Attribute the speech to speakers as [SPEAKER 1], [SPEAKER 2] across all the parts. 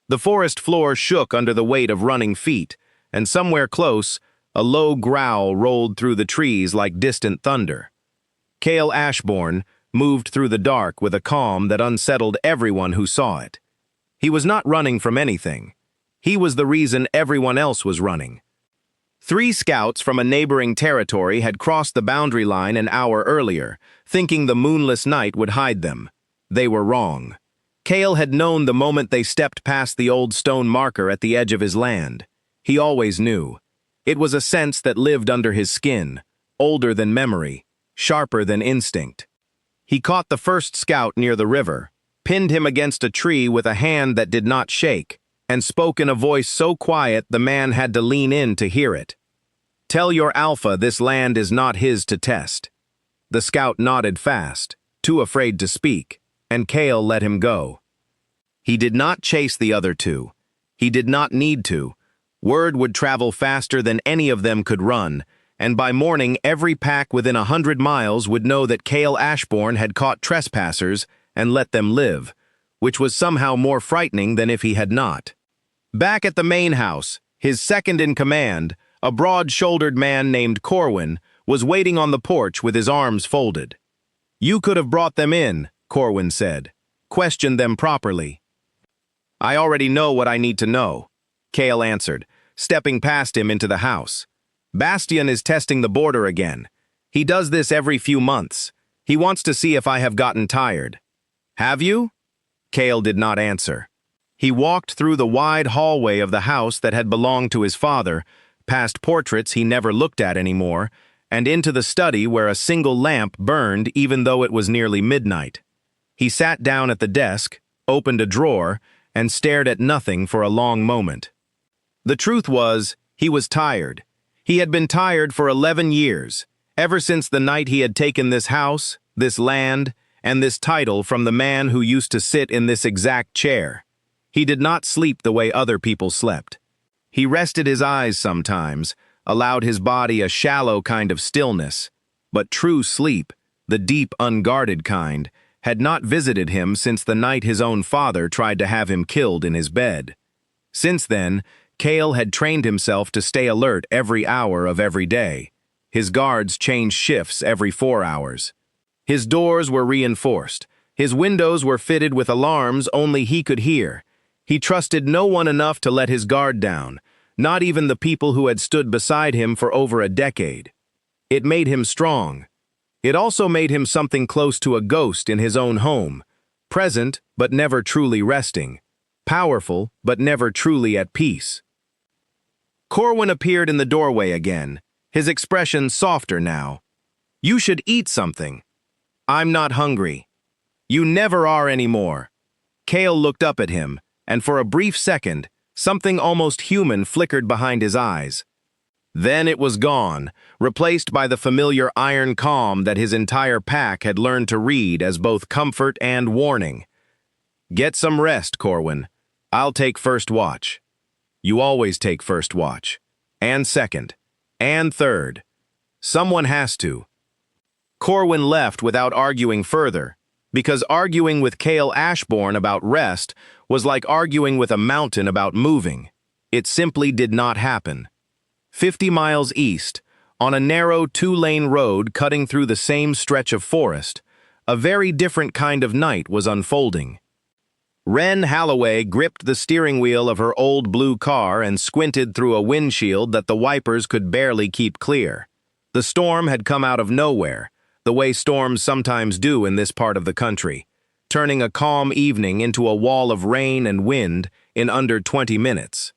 [SPEAKER 1] The forest floor shook under the weight of running feet, and somewhere close, a low growl rolled through the trees like distant thunder. Cale Ashbourne moved through the dark with a calm that unsettled everyone who saw it. He was not running from anything. He was the reason everyone else was running. 3 scouts from a neighboring territory had crossed the boundary line an hour earlier, thinking the moonless night would hide them. They were wrong. Cale had known the moment they stepped past the old stone marker at the edge of his land. He always knew. It was a sense that lived under his skin, older than memory, sharper than instinct. He caught the first scout near the river, pinned him against a tree with a hand that did not shake, and spoke in a voice so quiet the man had to lean in to hear it. "Tell your alpha this land is not his to test." The scout nodded fast, too afraid to speak, and Cale let him go. He did not chase the other 2. He did not need to. Word would travel faster than any of them could run, and by morning every pack within 100 miles would know that Cale Ashbourne had caught trespassers and let them live, which was somehow more frightening than if he had not. Back at the main house, his second in command, a broad-shouldered man named Corwin, was waiting on the porch with his arms folded. "You could have brought them in," Corwin said. "Question them properly." "I already know what I need to know," Cale answered, stepping past him into the house. "Bastian is testing the border again. He does this every few months. He wants to see if I have gotten tired." "Have you?" Cale did not answer. He walked through the wide hallway of the house that had belonged to his father, past portraits he never looked at anymore, and into the study where a single lamp burned even though it was nearly midnight. He sat down at the desk, opened a drawer, and stared at nothing for a long moment. The truth was, he was tired. He had been tired for 11 years, ever since the night he had taken this house, this land, and this title from the man who used to sit in this exact chair. He did not sleep the way other people slept. He rested his eyes sometimes, allowed his body a shallow kind of stillness, but true sleep, the deep, unguarded kind, had not visited him since the night his own father tried to have him killed in his bed. Since then, Cale had trained himself to stay alert every hour of every day. His guards changed shifts every 4 hours. His doors were reinforced. His windows were fitted with alarms only he could hear. He trusted no one enough to let his guard down, not even the people who had stood beside him for over a decade. It made him strong. It also made him something close to a ghost in his own home, present but never truly resting, powerful but never truly at peace. Corwin appeared in the doorway again, his expression softer now. "You should eat something." "I'm not hungry." "You never are anymore." Cale looked up at him, and for a brief second, something almost human flickered behind his eyes. Then it was gone, replaced by the familiar iron calm that his entire pack had learned to read as both comfort and warning. "Get some rest, Corwin. I'll take first watch." "You always take first watch. And second. And third. Someone has to." Corwin left without arguing further, because arguing with Cale Ashbourne about rest was like arguing with a mountain about moving. It simply did not happen. 50 miles east, on a narrow 2-lane road cutting through the same stretch of forest, a very different kind of night was unfolding. Wren Halloway gripped the steering wheel of her old blue car and squinted through a windshield that the wipers could barely keep clear. The storm had come out of nowhere, the way storms sometimes do in this part of the country, turning a calm evening into a wall of rain and wind in under 20 minutes.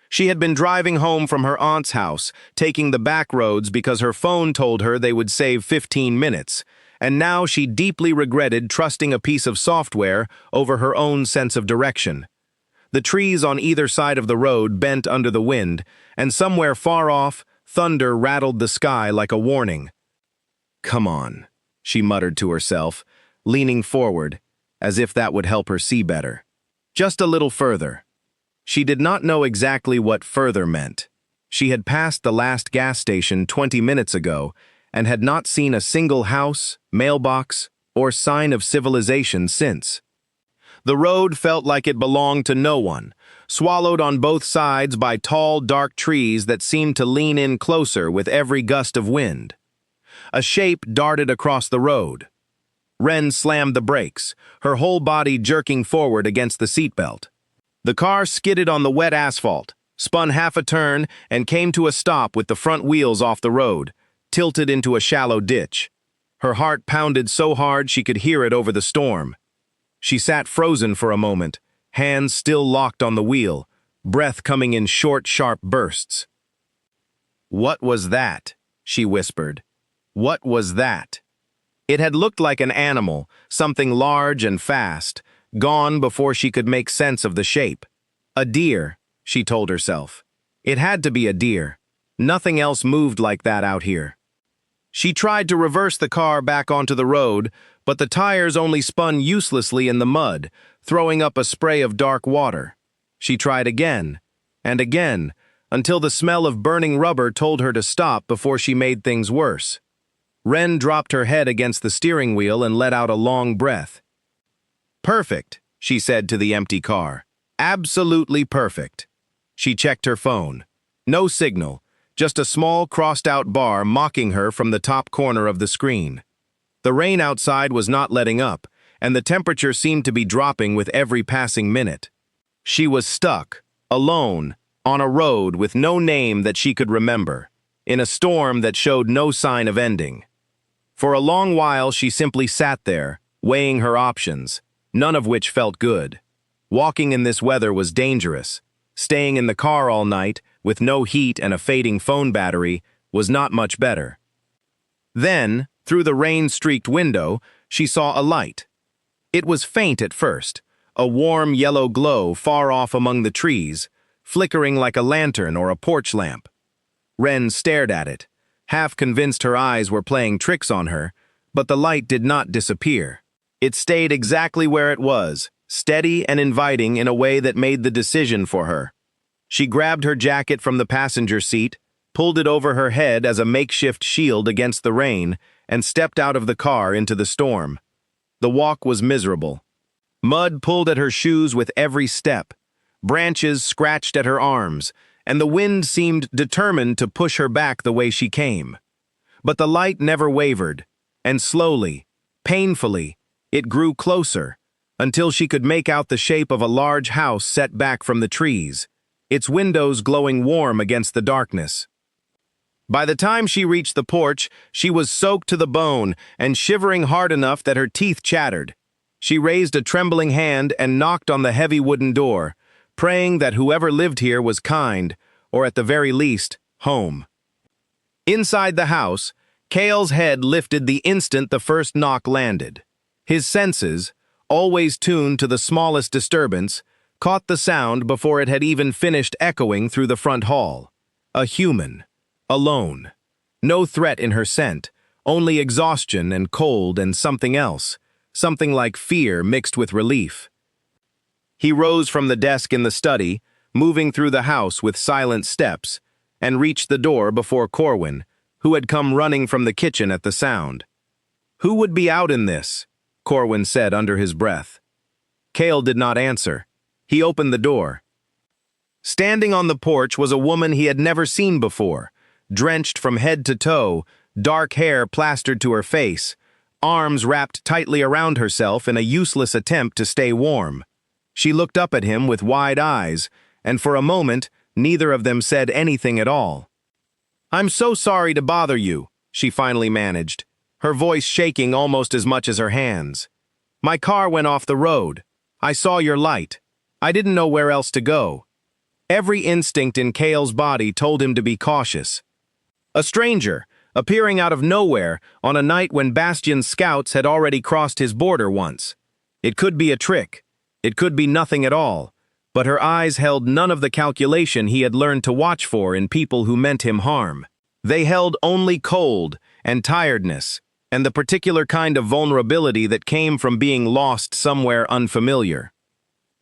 [SPEAKER 1] She had been driving home from her aunt's house, taking the back roads because her phone told her they would save 15 minutes, and now she deeply regretted trusting a piece of software over her own sense of direction. The trees on either side of the road bent under the wind, and somewhere far off, thunder rattled the sky like a warning. "Come on," she muttered to herself, leaning forward, as if that would help her see better. Just a little further. She did not know exactly what further meant. She had passed the last gas station 20 minutes ago and had not seen a single house, mailbox, or sign of civilization since. The road felt like it belonged to no one, swallowed on both sides by tall, dark trees that seemed to lean in closer with every gust of wind. A shape darted across the road. Wren slammed the brakes, her whole body jerking forward against the seatbelt. The car skidded on the wet asphalt, spun half a turn, and came to a stop with the front wheels off the road, tilted into a shallow ditch. Her heart pounded so hard she could hear it over the storm. She sat frozen for a moment, hands still locked on the wheel, breath coming in short, sharp bursts. "What was that?" she whispered. "What was that?" It had looked like an animal, something large and fast, gone before she could make sense of the shape. A deer, she told herself. It had to be a deer. Nothing else moved like that out here. She tried to reverse the car back onto the road, but the tires only spun uselessly in the mud, throwing up a spray of dark water. She tried again, and again, until the smell of burning rubber told her to stop before she made things worse. Wren dropped her head against the steering wheel and let out a long breath. "Perfect," she said to the empty car. "Absolutely perfect." She checked her phone. No signal, just a small crossed-out bar mocking her from the top corner of the screen. The rain outside was not letting up, and the temperature seemed to be dropping with every passing minute. She was stuck, alone, on a road with no name that she could remember, in a storm that showed no sign of ending. For a long while she simply sat there, weighing her options, none of which felt good. Walking in this weather was dangerous. Staying in the car all night, with no heat and a fading phone battery, was not much better. Then, through the rain-streaked window, she saw a light. It was faint at first, a warm yellow glow far off among the trees, flickering like a lantern or a porch lamp. Wren stared at it, half convinced her eyes were playing tricks on her, but the light did not disappear. It stayed exactly where it was, steady and inviting in a way that made the decision for her. She grabbed her jacket from the passenger seat, pulled it over her head as a makeshift shield against the rain, and stepped out of the car into the storm. The walk was miserable. Mud pulled at her shoes with every step. Branches scratched at her arms, and the wind seemed determined to push her back the way she came. But the light never wavered, and slowly, painfully, it grew closer, until she could make out the shape of a large house set back from the trees, its windows glowing warm against the darkness. By the time she reached the porch, she was soaked to the bone and shivering hard enough that her teeth chattered. She raised a trembling hand and knocked on the heavy wooden door, praying that whoever lived here was kind, or at the very least, home. Inside the house, Cale's head lifted the instant the first knock landed. His senses, always tuned to the smallest disturbance, caught the sound before it had even finished echoing through the front hall. A human, alone. No threat in her scent, only exhaustion and cold and something else, something like fear mixed with relief. He rose from the desk in the study, moving through the house with silent steps, and reached the door before Corwin, who had come running from the kitchen at the sound. "Who would be out in this?" Corwin said under his breath. Cale did not answer. He opened the door. Standing on the porch was a woman he had never seen before, drenched from head to toe, dark hair plastered to her face, arms wrapped tightly around herself in a useless attempt to stay warm. She looked up at him with wide eyes, and for a moment, neither of them said anything at all. "I'm so sorry to bother you," she finally managed, her voice shaking almost as much as her hands. "My car went off the road. I saw your light. I didn't know where else to go." Every instinct in Cale's body told him to be cautious. A stranger, appearing out of nowhere on a night when Bastion's scouts had already crossed his border once. It could be a trick. It could be nothing at all, but her eyes held none of the calculation he had learned to watch for in people who meant him harm. They held only cold and tiredness, and the particular kind of vulnerability that came from being lost somewhere unfamiliar.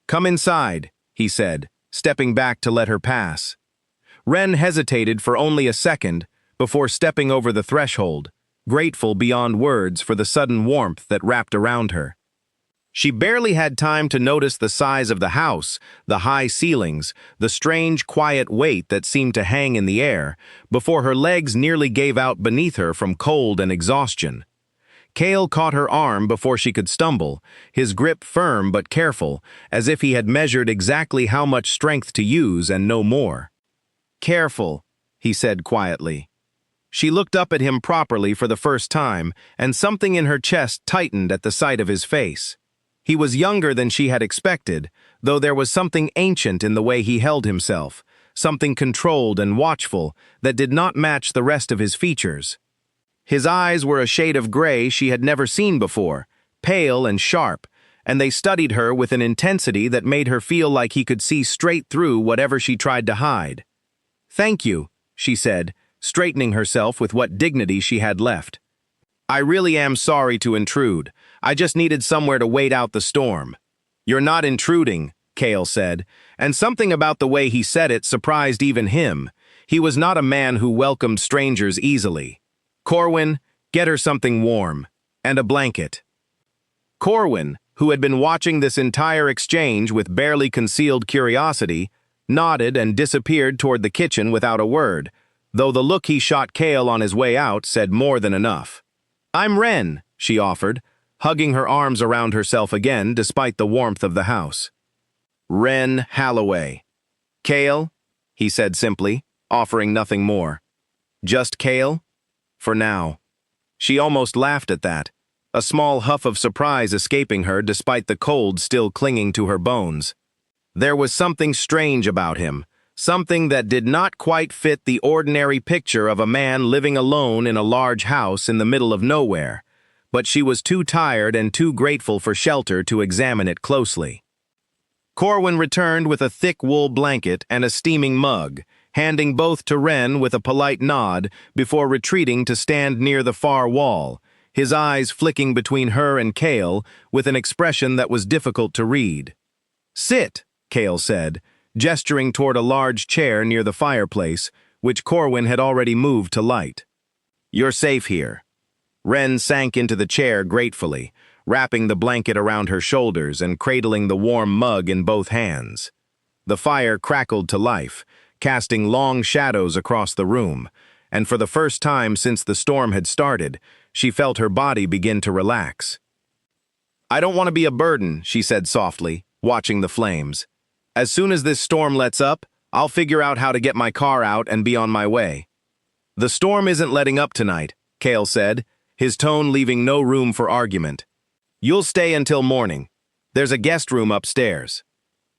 [SPEAKER 1] "Come inside," he said, stepping back to let her pass. Wren hesitated for only a second before stepping over the threshold, grateful beyond words for the sudden warmth that wrapped around her. She barely had time to notice the size of the house, the high ceilings, the strange, quiet weight that seemed to hang in the air, before her legs nearly gave out beneath her from cold and exhaustion. Cale caught her arm before she could stumble, his grip firm but careful, as if he had measured exactly how much strength to use and no more. "Careful," he said quietly. She looked up at him properly for the first time, and something in her chest tightened at the sight of his face. He was younger than she had expected, though there was something ancient in the way he held himself, something controlled and watchful that did not match the rest of his features. His eyes were a shade of gray she had never seen before, pale and sharp, and they studied her with an intensity that made her feel like he could see straight through whatever she tried to hide. "Thank you," she said, straightening herself with what dignity she had left. "I really am sorry to intrude. I just needed somewhere to wait out the storm." "You're not intruding," Cale said, and something about the way he said it surprised even him. He was not a man who welcomed strangers easily. "Corwin, get her something warm. And a blanket." Corwin, who had been watching this entire exchange with barely concealed curiosity, nodded and disappeared toward the kitchen without a word, though the look he shot Cale on his way out said more than enough. "I'm Wren," she offered, hugging her arms around herself again despite the warmth of the house. "Wren Halloway." "Cale," he said simply, offering nothing more. "Just Cale? For now." She almost laughed at that, a small huff of surprise escaping her despite the cold still clinging to her bones. There was something strange about him, something that did not quite fit the ordinary picture of a man living alone in a large house in the middle of nowhere, but she was too tired and too grateful for shelter to examine it closely. Corwin returned with a thick wool blanket and a steaming mug, handing both to Wren with a polite nod before retreating to stand near the far wall, his eyes flicking between her and Cale with an expression that was difficult to read. "Sit," Cale said, gesturing toward a large chair near the fireplace, which Corwin had already moved to light. "You're safe here." Wren sank into the chair gratefully, wrapping the blanket around her shoulders and cradling the warm mug in both hands. The fire crackled to life, casting long shadows across the room, and for the first time since the storm had started, she felt her body begin to relax. "I don't want to be a burden," she said softly, watching the flames. "As soon as this storm lets up, I'll figure out how to get my car out and be on my way." "The storm isn't letting up tonight," Cale said, his tone leaving no room for argument. "You'll stay until morning. There's a guest room upstairs."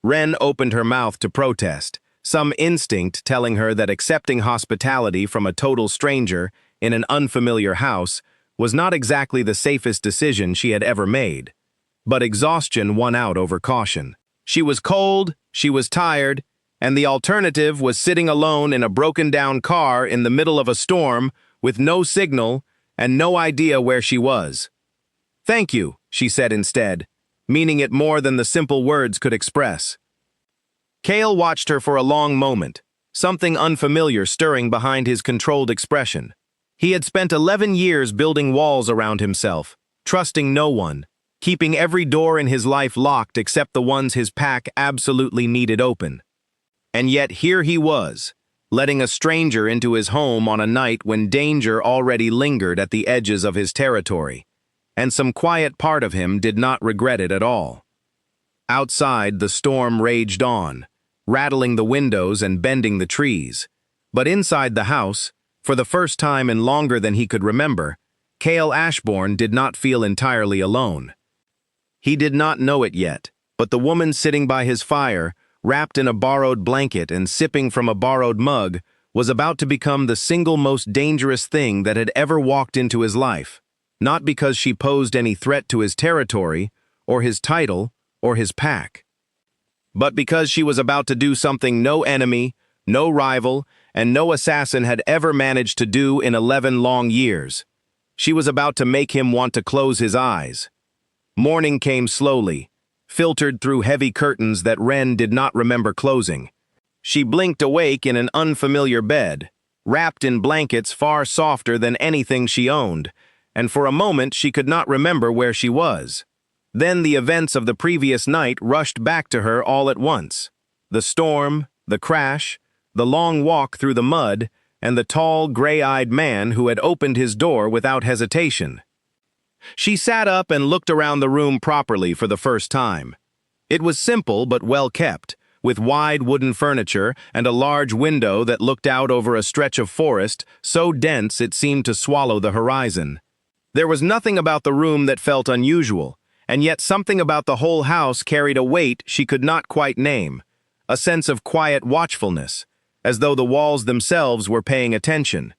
[SPEAKER 1] Wren opened her mouth to protest, some instinct telling her that accepting hospitality from a total stranger in an unfamiliar house was not exactly the safest decision she had ever made. But exhaustion won out over caution. She was cold, she was tired, and the alternative was sitting alone in a broken-down car in the middle of a storm with no signal and no idea where she was. "Thank you," she said instead, meaning it more than the simple words could express. Cale watched her for a long moment, something unfamiliar stirring behind his controlled expression. He had spent 11 years building walls around himself, trusting no one, keeping every door in his life locked except the ones his pack absolutely needed open. And yet here he was, letting a stranger into his home on a night when danger already lingered at the edges of his territory, and some quiet part of him did not regret it at all. Outside, the storm raged on, rattling the windows and bending the trees. But inside the house, for the first time in longer than he could remember, Cale Ashbourne did not feel entirely alone. He did not know it yet, but the woman sitting by his fire, wrapped in a borrowed blanket and sipping from a borrowed mug, was about to become the single most dangerous thing that had ever walked into his life, not because she posed any threat to his territory, or his title, or his pack, but because she was about to do something no enemy, no rival, and no assassin had ever managed to do in 11 long years. She was about to make him want to close his eyes. Morning came slowly, filtered through heavy curtains that Wren did not remember closing. She blinked awake in an unfamiliar bed, wrapped in blankets far softer than anything she owned, and for a moment she could not remember where she was. Then the events of the previous night rushed back to her all at once. The storm, the crash, the long walk through the mud, and the tall, gray-eyed man who had opened his door without hesitation. She sat up and looked around the room properly for the first time. It was simple but well kept, with wide wooden furniture and a large window that looked out over a stretch of forest so dense it seemed to swallow the horizon. There was nothing about the room that felt unusual, and yet something about the whole house carried a weight she could not quite name, a sense of quiet watchfulness, as though the walls themselves were paying attention.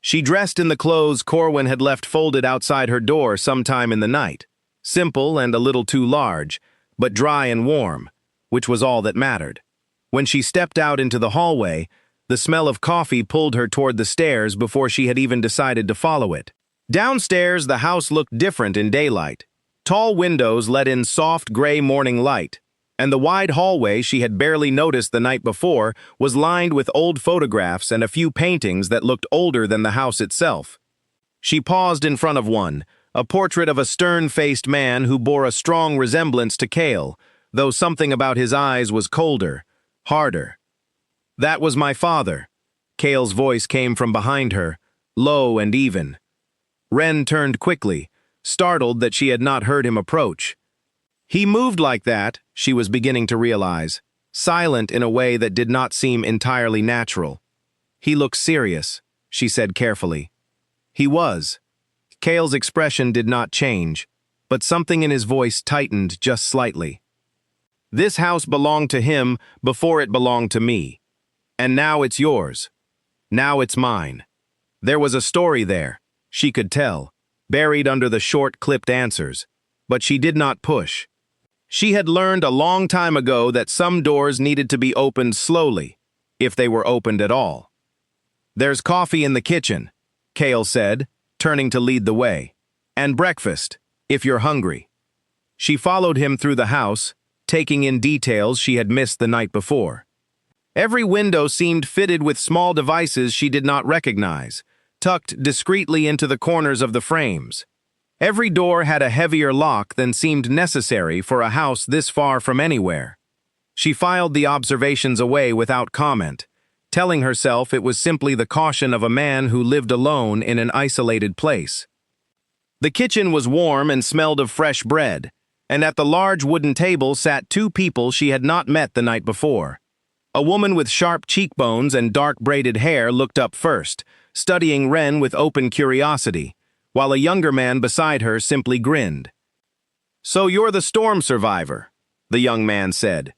[SPEAKER 1] She dressed in the clothes Corwin had left folded outside her door sometime in the night, simple and a little too large, but dry and warm, which was all that mattered. When she stepped out into the hallway, the smell of coffee pulled her toward the stairs before she had even decided to follow it. Downstairs, the house looked different in daylight. Tall windows let in soft gray morning light, and the wide hallway she had barely noticed the night before was lined with old photographs and a few paintings that looked older than the house itself. She paused in front of one, a portrait of a stern-faced man who bore a strong resemblance to Cale, though something about his eyes was colder, harder. "That was my father." Cale's voice came from behind her, low and even. Wren turned quickly, startled that she had not heard him approach. He moved like that, she was beginning to realize, silent in a way that did not seem entirely natural. "He looks serious," she said carefully. He was. Cale's expression did not change, but something in his voice tightened just slightly. "This house belonged to him before it belonged to me. And now it's yours. Now it's mine." There was a story there, she could tell, buried under the short, clipped answers, but she did not push. She had learned a long time ago that some doors needed to be opened slowly, if they were opened at all. "There's coffee in the kitchen," Cale said, turning to lead the way. "And breakfast, if you're hungry." She followed him through the house, taking in details she had missed the night before. Every window seemed fitted with small devices she did not recognize, tucked discreetly into the corners of the frames. Every door had a heavier lock than seemed necessary for a house this far from anywhere. She filed the observations away without comment, telling herself it was simply the caution of a man who lived alone in an isolated place. The kitchen was warm and smelled of fresh bread, and at the large wooden table sat two people she had not met the night before. A woman with sharp cheekbones and dark braided hair looked up first, studying Wren with open curiosity, while a younger man beside her simply grinned. "So you're the storm survivor," the young man said.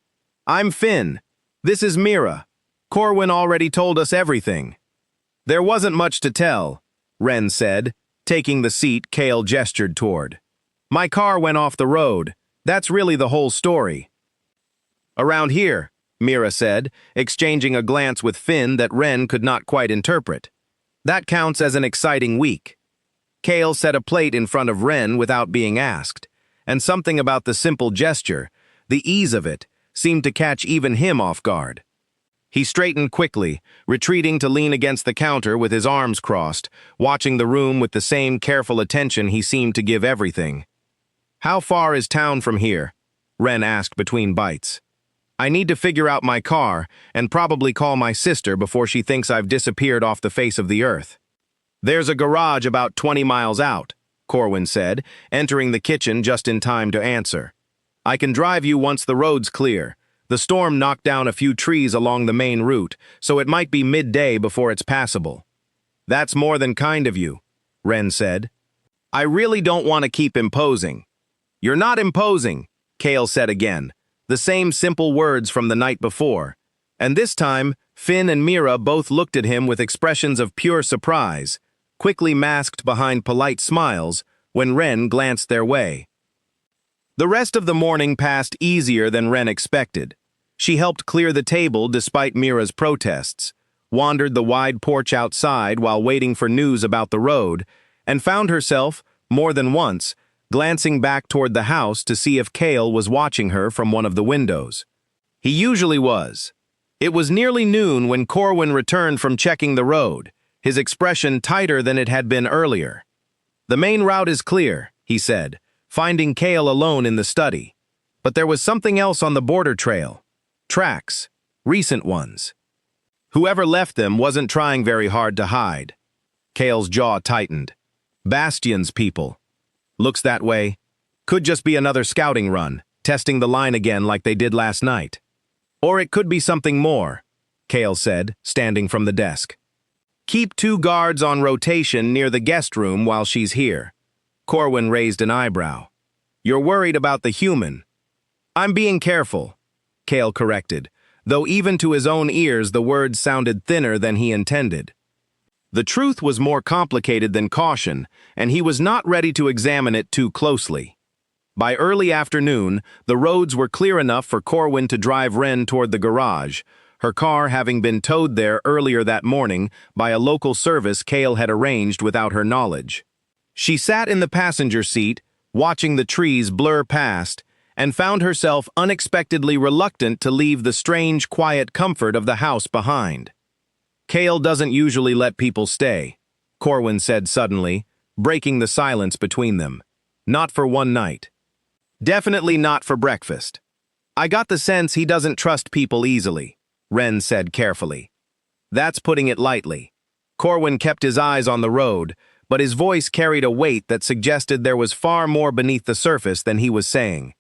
[SPEAKER 1] "I'm Finn. This is Mira. Corwin already told us everything." "There wasn't much to tell," Wren said, taking the seat Cale gestured toward. "My car went off the road. That's really the whole story." "Around here," Mira said, exchanging a glance with Finn that Wren could not quite interpret. "That counts as an exciting week." Cale set a plate in front of Wren without being asked, and something about the simple gesture, the ease of it, seemed to catch even him off guard. He straightened quickly, retreating to lean against the counter with his arms crossed, watching the room with the same careful attention he seemed to give everything. "How far is town from here?" Wren asked between bites. "I need to figure out my car and probably call my sister before she thinks I've disappeared off the face of the earth." "There's a garage about 20 miles out," Corwin said, entering the kitchen just in time to answer. "I can drive you once the road's clear. The storm knocked down a few trees along the main route, so it might be midday before it's passable." "That's more than kind of you," Wren said. "I really don't want to keep imposing." "You're not imposing," Cale said again, the same simple words from the night before. And this time, Finn and Mira both looked at him with expressions of pure surprise, quickly masked behind polite smiles when Wren glanced their way. The rest of the morning passed easier than Wren expected. She helped clear the table despite Mira's protests, wandered the wide porch outside while waiting for news about the road, and found herself, more than once, glancing back toward the house to see if Cale was watching her from one of the windows. He usually was. It was nearly noon when Corwin returned from checking the road, his expression tighter than it had been earlier. "The main route is clear," he said, finding Kale alone in the study. But there was something else on the border trail. Tracks. Recent ones. Whoever left them wasn't trying very hard to hide. Kale's jaw tightened. Bastion's people. Looks that way. Could just be another scouting run, testing the line again like they did last night. Or it could be something more, Kale said, standing from the desk. Keep 2 guards on rotation near the guest room while she's here. Corwin raised an eyebrow. You're worried about the human. I'm being careful, Kale corrected, though even to his own ears the words sounded thinner than he intended. The truth was more complicated than caution, and he was not ready to examine it too closely. By early afternoon, the roads were clear enough for Corwin to drive Wren toward the garage, her car having been towed there earlier that morning by a local service Kale had arranged without her knowledge. She sat in the passenger seat, watching the trees blur past, and found herself unexpectedly reluctant to leave the strange, quiet comfort of the house behind. Kale doesn't usually let people stay, Corwin said suddenly, breaking the silence between them. Not for one night. Definitely not for breakfast. I got the sense he doesn't trust people easily, Wren said carefully. That's putting it lightly. Corwin kept his eyes on the road, but his voice carried a weight that suggested there was far more beneath the surface than he was saying.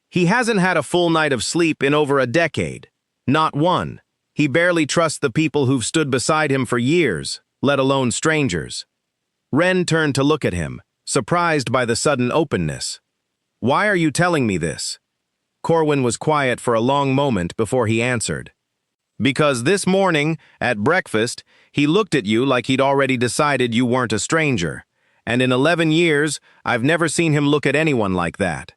[SPEAKER 1] He hasn't had a full night of sleep in over a decade. Not one. He barely trusts the people who've stood beside him for years, let alone strangers. Wren turned to look at him, surprised by the sudden openness. Why are you telling me this? Corwin was quiet for a long moment before he answered. Because this morning, at breakfast, he looked at you like he'd already decided you weren't a stranger, and in 11 years, I've never seen him look at anyone like that.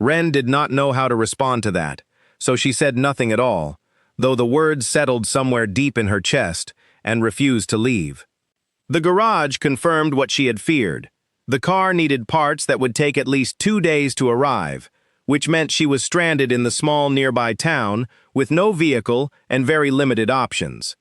[SPEAKER 1] Wren did not know how to respond to that, so she said nothing at all, though the words settled somewhere deep in her chest and refused to leave. The garage confirmed what she had feared. The car needed parts that would take at least 2 days to arrive, which meant she was stranded in the small nearby town with no vehicle and very limited options.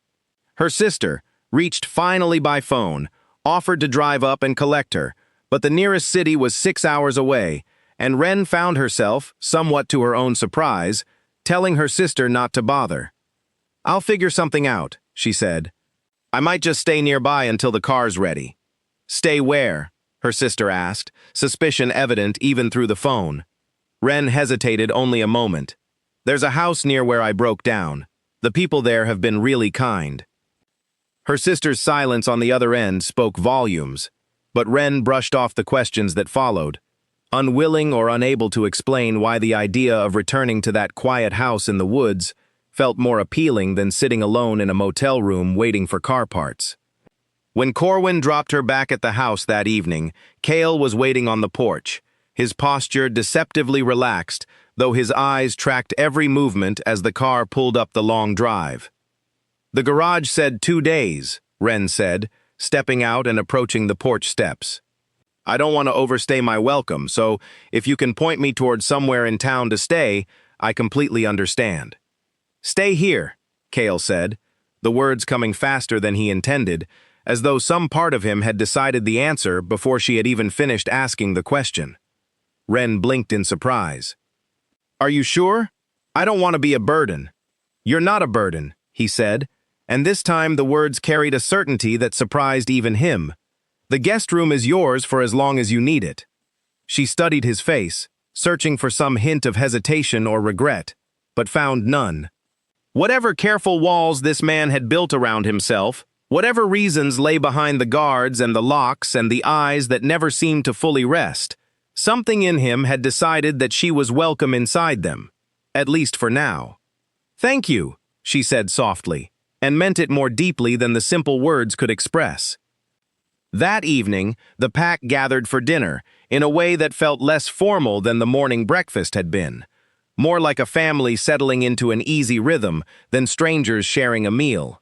[SPEAKER 1] Her sister, reached finally by phone, offered to drive up and collect her, but the nearest city was 6 hours away, and Wren found herself, somewhat to her own surprise, telling her sister not to bother. I'll figure something out, she said. I might just stay nearby until the car's ready. Stay where? Her sister asked, suspicion evident even through the phone. Wren hesitated only a moment. There's a house near where I broke down. The people there have been really kind. Her sister's silence on the other end spoke volumes, but Wren brushed off the questions that followed, unwilling or unable to explain why the idea of returning to that quiet house in the woods felt more appealing than sitting alone in a motel room waiting for car parts. When Corwin dropped her back at the house that evening, Kale was waiting on the porch, his posture deceptively relaxed, though his eyes tracked every movement as the car pulled up the long drive. The garage said 2 days, Wren said, stepping out and approaching the porch steps. I don't want to overstay my welcome, so if you can point me towards somewhere in town to stay, I completely understand. Stay here, Kale said, the words coming faster than he intended, as though some part of him had decided the answer before she had even finished asking the question. Wren blinked in surprise. Are you sure? I don't want to be a burden. You're not a burden, he said, and this time the words carried a certainty that surprised even him. The guest room is yours for as long as you need it. She studied his face, searching for some hint of hesitation or regret, but found none. Whatever careful walls this man had built around himself, whatever reasons lay behind the guards and the locks and the eyes that never seemed to fully rest, something in him had decided that she was welcome inside them, at least for now. Thank you, she said softly, and meant it more deeply than the simple words could express. That evening, the pack gathered for dinner, in a way that felt less formal than the morning breakfast had been, more like a family settling into an easy rhythm than strangers sharing a meal.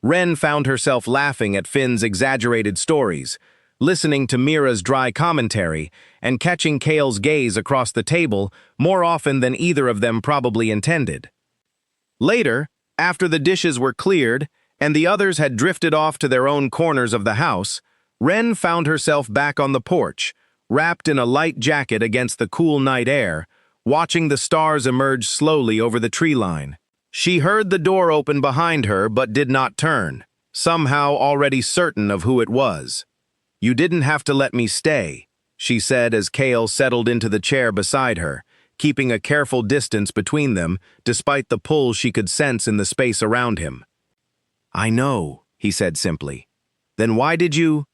[SPEAKER 1] Wren found herself laughing at Finn's exaggerated stories, listening to Mira's dry commentary, and catching Kale's gaze across the table more often than either of them probably intended. Later, after the dishes were cleared and the others had drifted off to their own corners of the house, Wren found herself back on the porch, wrapped in a light jacket against the cool night air, watching the stars emerge slowly over the tree line. She heard the door open behind her but did not turn, somehow already certain of who it was. "You didn't have to let me stay," she said as Cale settled into the chair beside her, keeping a careful distance between them despite the pull she could sense in the space around him. "I know," he said simply. "Then why did you—"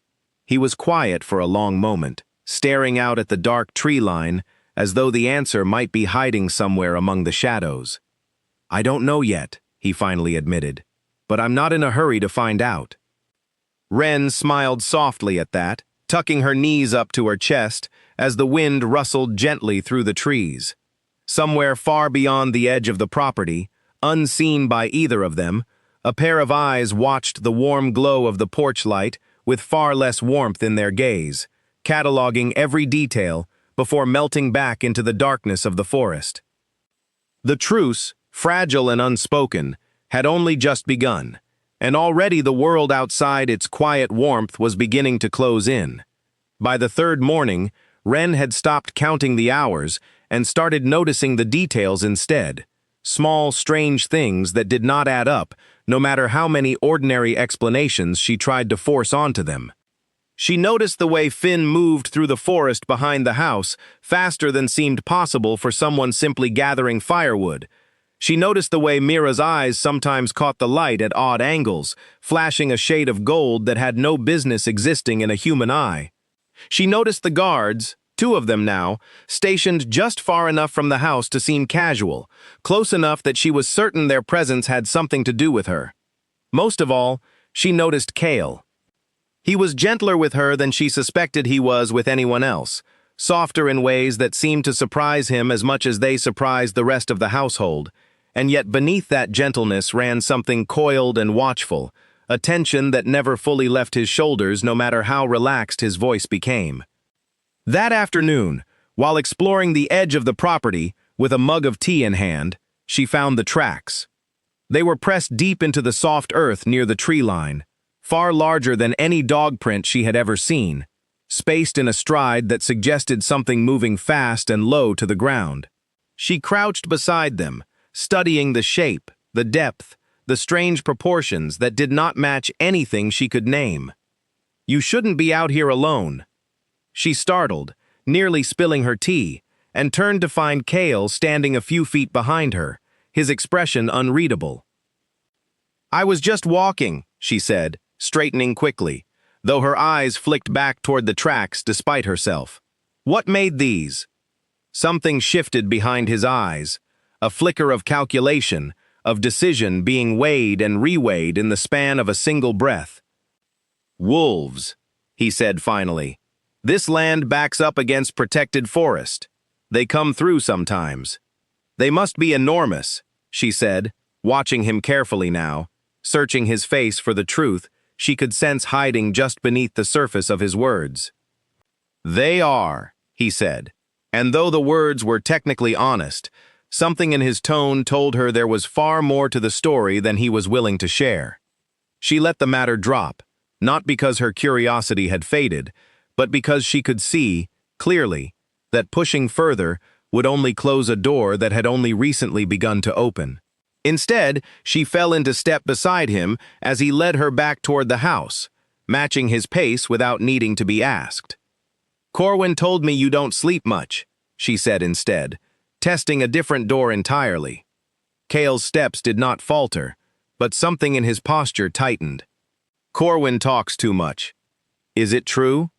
[SPEAKER 1] He was quiet for a long moment, staring out at the dark tree line as though the answer might be hiding somewhere among the shadows. "I don't know yet," he finally admitted, "but I'm not in a hurry to find out." Wren smiled softly at that, tucking her knees up to her chest as the wind rustled gently through the trees. Somewhere far beyond the edge of the property, unseen by either of them, a pair of eyes watched the warm glow of the porch light with far less warmth in their gaze, cataloging every detail before melting back into the darkness of the forest. The truce, fragile and unspoken, had only just begun, and already the world outside its quiet warmth was beginning to close in. By the third morning, Wren had stopped counting the hours and started noticing the details instead, small, strange things that did not add up, no matter how many ordinary explanations she tried to force onto them. She noticed the way Finn moved through the forest behind the house, faster than seemed possible for someone simply gathering firewood. She noticed the way Mira's eyes sometimes caught the light at odd angles, flashing a shade of gold that had no business existing in a human eye. She noticed the guards, 2 of them now, stationed just far enough from the house to seem casual, close enough that she was certain their presence had something to do with her. Most of all, she noticed Cale. He was gentler with her than she suspected he was with anyone else, softer in ways that seemed to surprise him as much as they surprised the rest of the household, and yet beneath that gentleness ran something coiled and watchful, a tension that never fully left his shoulders no matter how relaxed his voice became. That afternoon, while exploring the edge of the property with a mug of tea in hand, she found the tracks. They were pressed deep into the soft earth near the tree line, far larger than any dog print she had ever seen, spaced in a stride that suggested something moving fast and low to the ground. She crouched beside them, studying the shape, the depth, the strange proportions that did not match anything she could name. "You shouldn't be out here alone." She startled, nearly spilling her tea, and turned to find Cale standing a few feet behind her, his expression unreadable. "I was just walking," she said, straightening quickly, though her eyes flicked back toward the tracks despite herself. "What made these?" Something shifted behind his eyes, a flicker of calculation, of decision being weighed and reweighed in the span of a single breath. "Wolves," he said finally. "This land backs up against protected forest. They come through sometimes. They must be enormous," she said, watching him carefully now, searching his face for the truth she could sense hiding just beneath the surface of his words. "They are," he said, and though the words were technically honest, something in his tone told her there was far more to the story than he was willing to share. She let the matter drop, not because her curiosity had faded, but because she could see, clearly, that pushing further would only close a door that had only recently begun to open. Instead, she fell into step beside him as he led her back toward the house, matching his pace without needing to be asked. "Corwin told me you don't sleep much," she said instead, testing a different door entirely. Cale's steps did not falter, but something in his posture tightened. "Corwin talks too much. Is it true?"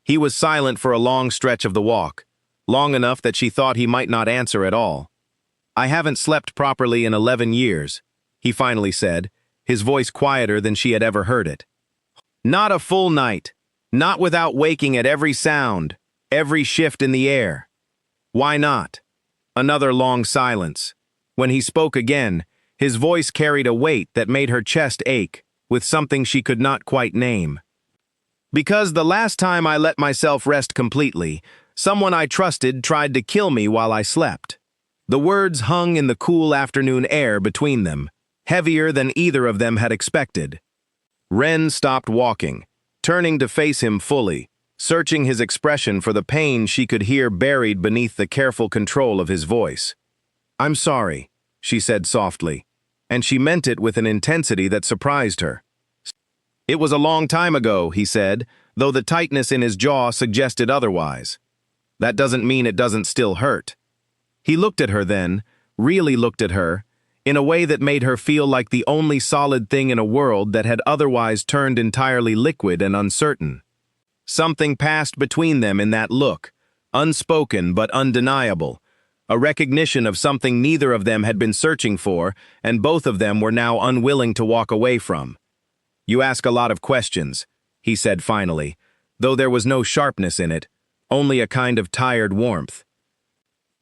[SPEAKER 1] He was silent for a long stretch of the walk, long enough that she thought he might not answer at all. "I haven't slept properly in 11 years, he finally said, his voice quieter than she had ever heard it. "Not a full night, not without waking at every sound, every shift in the air." "Why not?" Another long silence. When he spoke again, his voice carried a weight that made her chest ache, with something she could not quite name. "Because the last time I let myself rest completely, someone I trusted tried to kill me while I slept." The words hung in the cool afternoon air between them, heavier than either of them had expected. Wren stopped walking, turning to face him fully, searching his expression for the pain she could hear buried beneath the careful control of his voice. "I'm sorry," she said softly, and she meant it with an intensity that surprised her. "It was a long time ago," he said, though the tightness in his jaw suggested otherwise. "That doesn't mean it doesn't still hurt." He looked at her then, really looked at her, in a way that made her feel like the only solid thing in a world that had otherwise turned entirely liquid and uncertain. Something passed between them in that look, unspoken but undeniable, a recognition of something neither of them had been searching for, and both of them were now unwilling to walk away from. "You ask a lot of questions," he said finally, though there was no sharpness in it, only a kind of tired warmth.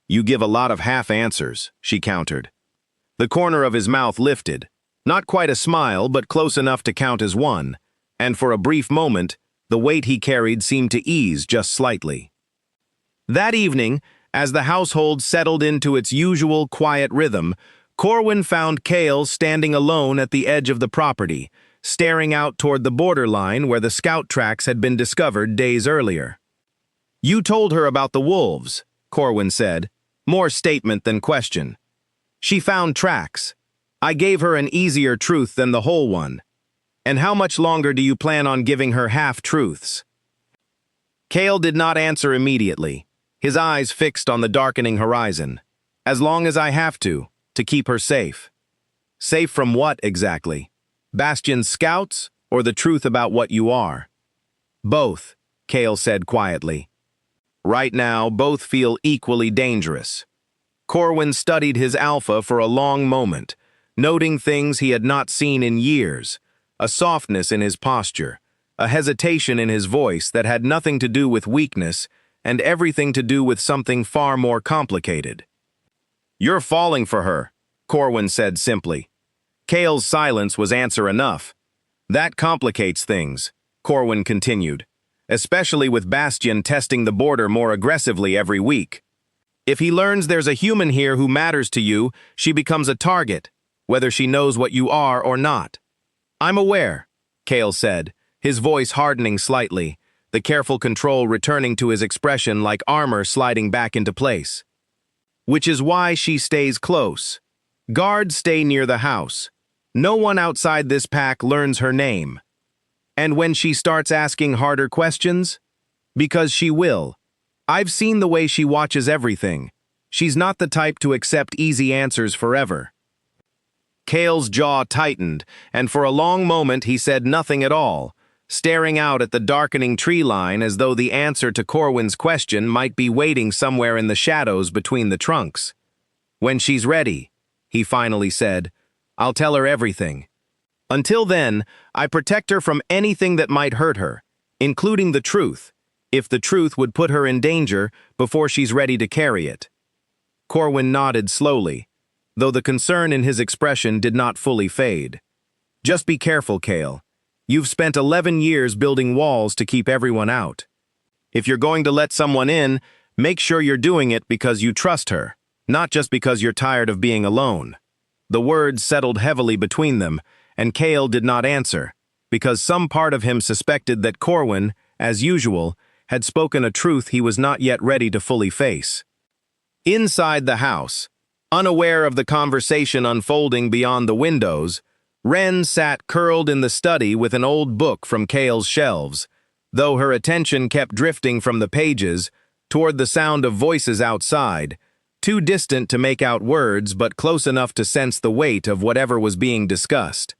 [SPEAKER 1] "You give a lot of half-answers," she countered. The corner of his mouth lifted, not quite a smile but close enough to count as one, and for a brief moment, the weight he carried seemed to ease just slightly. That evening, as the household settled into its usual quiet rhythm, Corwin found Cale standing alone at the edge of the property, staring out toward the borderline where the scout tracks had been discovered days earlier. "You told her about the wolves," Corwin said, more statement than question. "She found tracks. I gave her an easier truth than the whole one. And how much longer do you plan on giving her half-truths?" Cale did not answer immediately, his eyes fixed on the darkening horizon. "As long as I have to keep her safe." "Safe from what, exactly? Bastion's scouts, or the truth about what you are?" "Both," Cale said quietly. "Right now, both feel equally dangerous." Corwin studied his alpha for a long moment, noting things he had not seen in years, a softness in his posture, a hesitation in his voice that had nothing to do with weakness and everything to do with something far more complicated. "You're falling for her," Corwin said simply. Cale's silence was answer enough. "That complicates things," Corwin continued, "especially with Bastion testing the border more aggressively every week. If he learns there's a human here who matters to you, she becomes a target, whether she knows what you are or not." "I'm aware," Cale said, his voice hardening slightly, the careful control returning to his expression like armor sliding back into place. "Which is why she stays close. Guards stay near the house. No one outside this pack learns her name. And when she starts asking harder questions? Because she will. I've seen the way she watches everything. She's not the type to accept easy answers forever." Cale's jaw tightened, and for a long moment he said nothing at all, staring out at the darkening tree line as though the answer to Corwin's question might be waiting somewhere in the shadows between the trunks. "When she's ready," he finally said, "I'll tell her everything. Until then, I protect her from anything that might hurt her, including the truth, if the truth would put her in danger before she's ready to carry it." Corwin nodded slowly, though the concern in his expression did not fully fade. "Just be careful, Cale. You've spent 11 years building walls to keep everyone out. If you're going to let someone in, make sure you're doing it because you trust her, not just because you're tired of being alone." The words settled heavily between them, and Cale did not answer, because some part of him suspected that Corwin, as usual, had spoken a truth he was not yet ready to fully face. Inside the house, unaware of the conversation unfolding beyond the windows, Wren sat curled in the study with an old book from Cale's shelves, though her attention kept drifting from the pages toward the sound of voices outside, too distant to make out words but close enough to sense the weight of whatever was being discussed.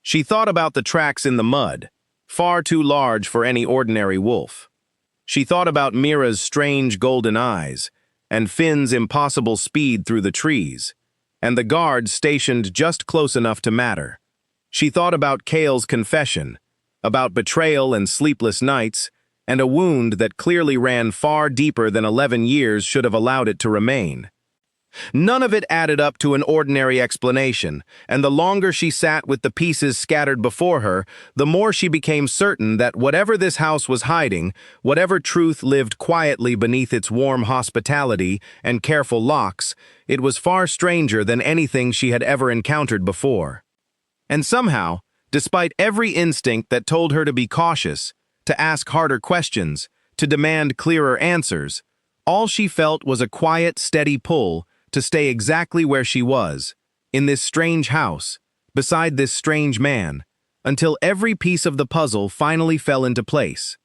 [SPEAKER 1] She thought about the tracks in the mud, far too large for any ordinary wolf. She thought about Mira's strange golden eyes, and Finn's impossible speed through the trees, and the guards stationed just close enough to matter. She thought about Cale's confession, about betrayal and sleepless nights, and a wound that clearly ran far deeper than 11 years should have allowed it to remain. None of it added up to an ordinary explanation, and the longer she sat with the pieces scattered before her, the more she became certain that whatever this house was hiding, whatever truth lived quietly beneath its warm hospitality and careful locks, it was far stranger than anything she had ever encountered before. And somehow, despite every instinct that told her to be cautious, to ask harder questions, to demand clearer answers. All she felt was a quiet, steady pull to stay exactly where she was, in this strange house, beside this strange man, until every piece of the puzzle finally fell into place.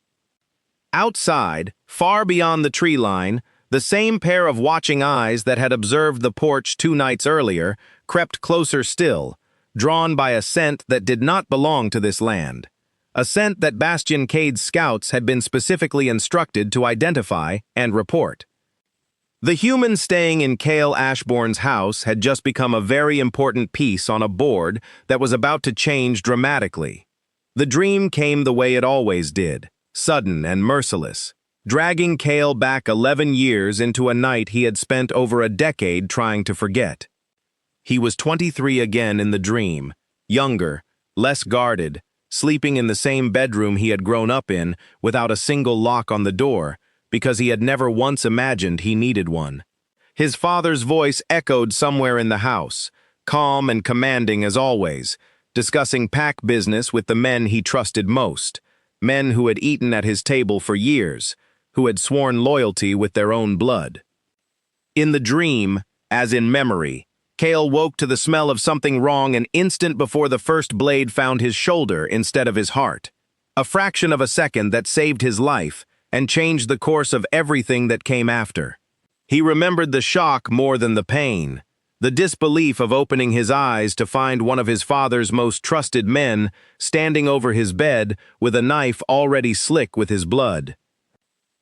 [SPEAKER 1] Outside, far beyond the tree line, the same pair of watching eyes that had observed the porch 2 nights earlier crept closer still, drawn by a scent that did not belong to this land. A scent that Bastion Cade's scouts had been specifically instructed to identify and report. The human staying in Cale Ashbourne's house had just become a very important piece on a board that was about to change dramatically. The dream came the way it always did, sudden and merciless, dragging Cale back 11 years into a night he had spent over a decade trying to forget. He was 23 again in the dream, younger, less guarded, sleeping in the same bedroom he had grown up in without a single lock on the door, because he had never once imagined he needed one. His father's voice echoed somewhere in the house, calm and commanding as always, discussing pack business with the men he trusted most, men who had eaten at his table for years, who had sworn loyalty with their own blood. In the dream, as in memory, Cale woke to the smell of something wrong an instant before the first blade found his shoulder instead of his heart. A fraction of a second that saved his life and changed the course of everything that came after. He remembered the shock more than the pain, the disbelief of opening his eyes to find one of his father's most trusted men standing over his bed with a knife already slick with his blood.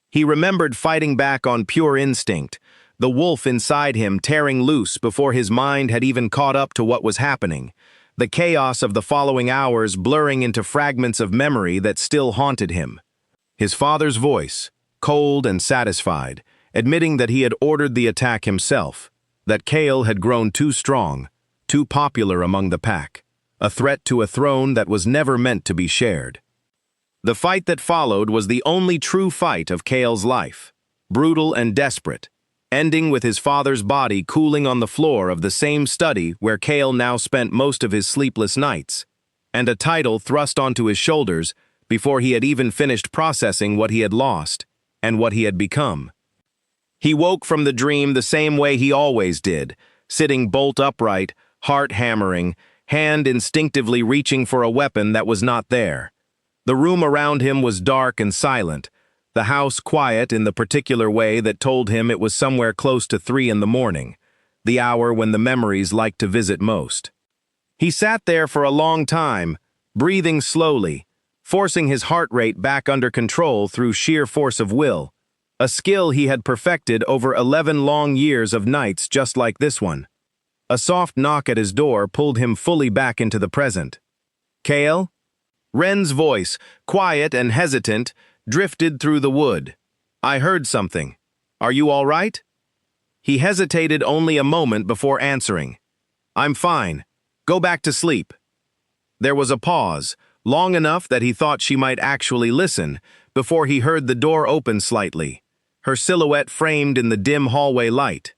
[SPEAKER 1] He remembered fighting back on pure instinct, the wolf inside him tearing loose before his mind had even caught up to what was happening, the chaos of the following hours blurring into fragments of memory that still haunted him. His father's voice, cold and satisfied, admitting that he had ordered the attack himself, that Cale had grown too strong, too popular among the pack, a threat to a throne that was never meant to be shared. The fight that followed was the only true fight of Cale's life, brutal and desperate, ending with his father's body cooling on the floor of the same study where Cale now spent most of his sleepless nights, and a title thrust onto his shoulders before he had even finished processing what he had lost and what he had become. He woke from the dream the same way he always did, sitting bolt upright, heart hammering, hand instinctively reaching for a weapon that was not there. The room around him was dark and silent, the house quiet in the particular way that told him it was somewhere close to 3 in the morning, the hour when the memories liked to visit most. He sat there for a long time, breathing slowly, forcing his heart rate back under control through sheer force of will, a skill he had perfected over 11 long years of nights just like this one. A soft knock at his door pulled him fully back into the present. "Cale?" Wren's voice, quiet and hesitant, drifted through the wood. "I heard something. Are you all right?" He hesitated only a moment before answering. "I'm fine. Go back to sleep." There was a pause, long enough that he thought she might actually listen, before he heard the door open slightly, her silhouette framed in the dim hallway light.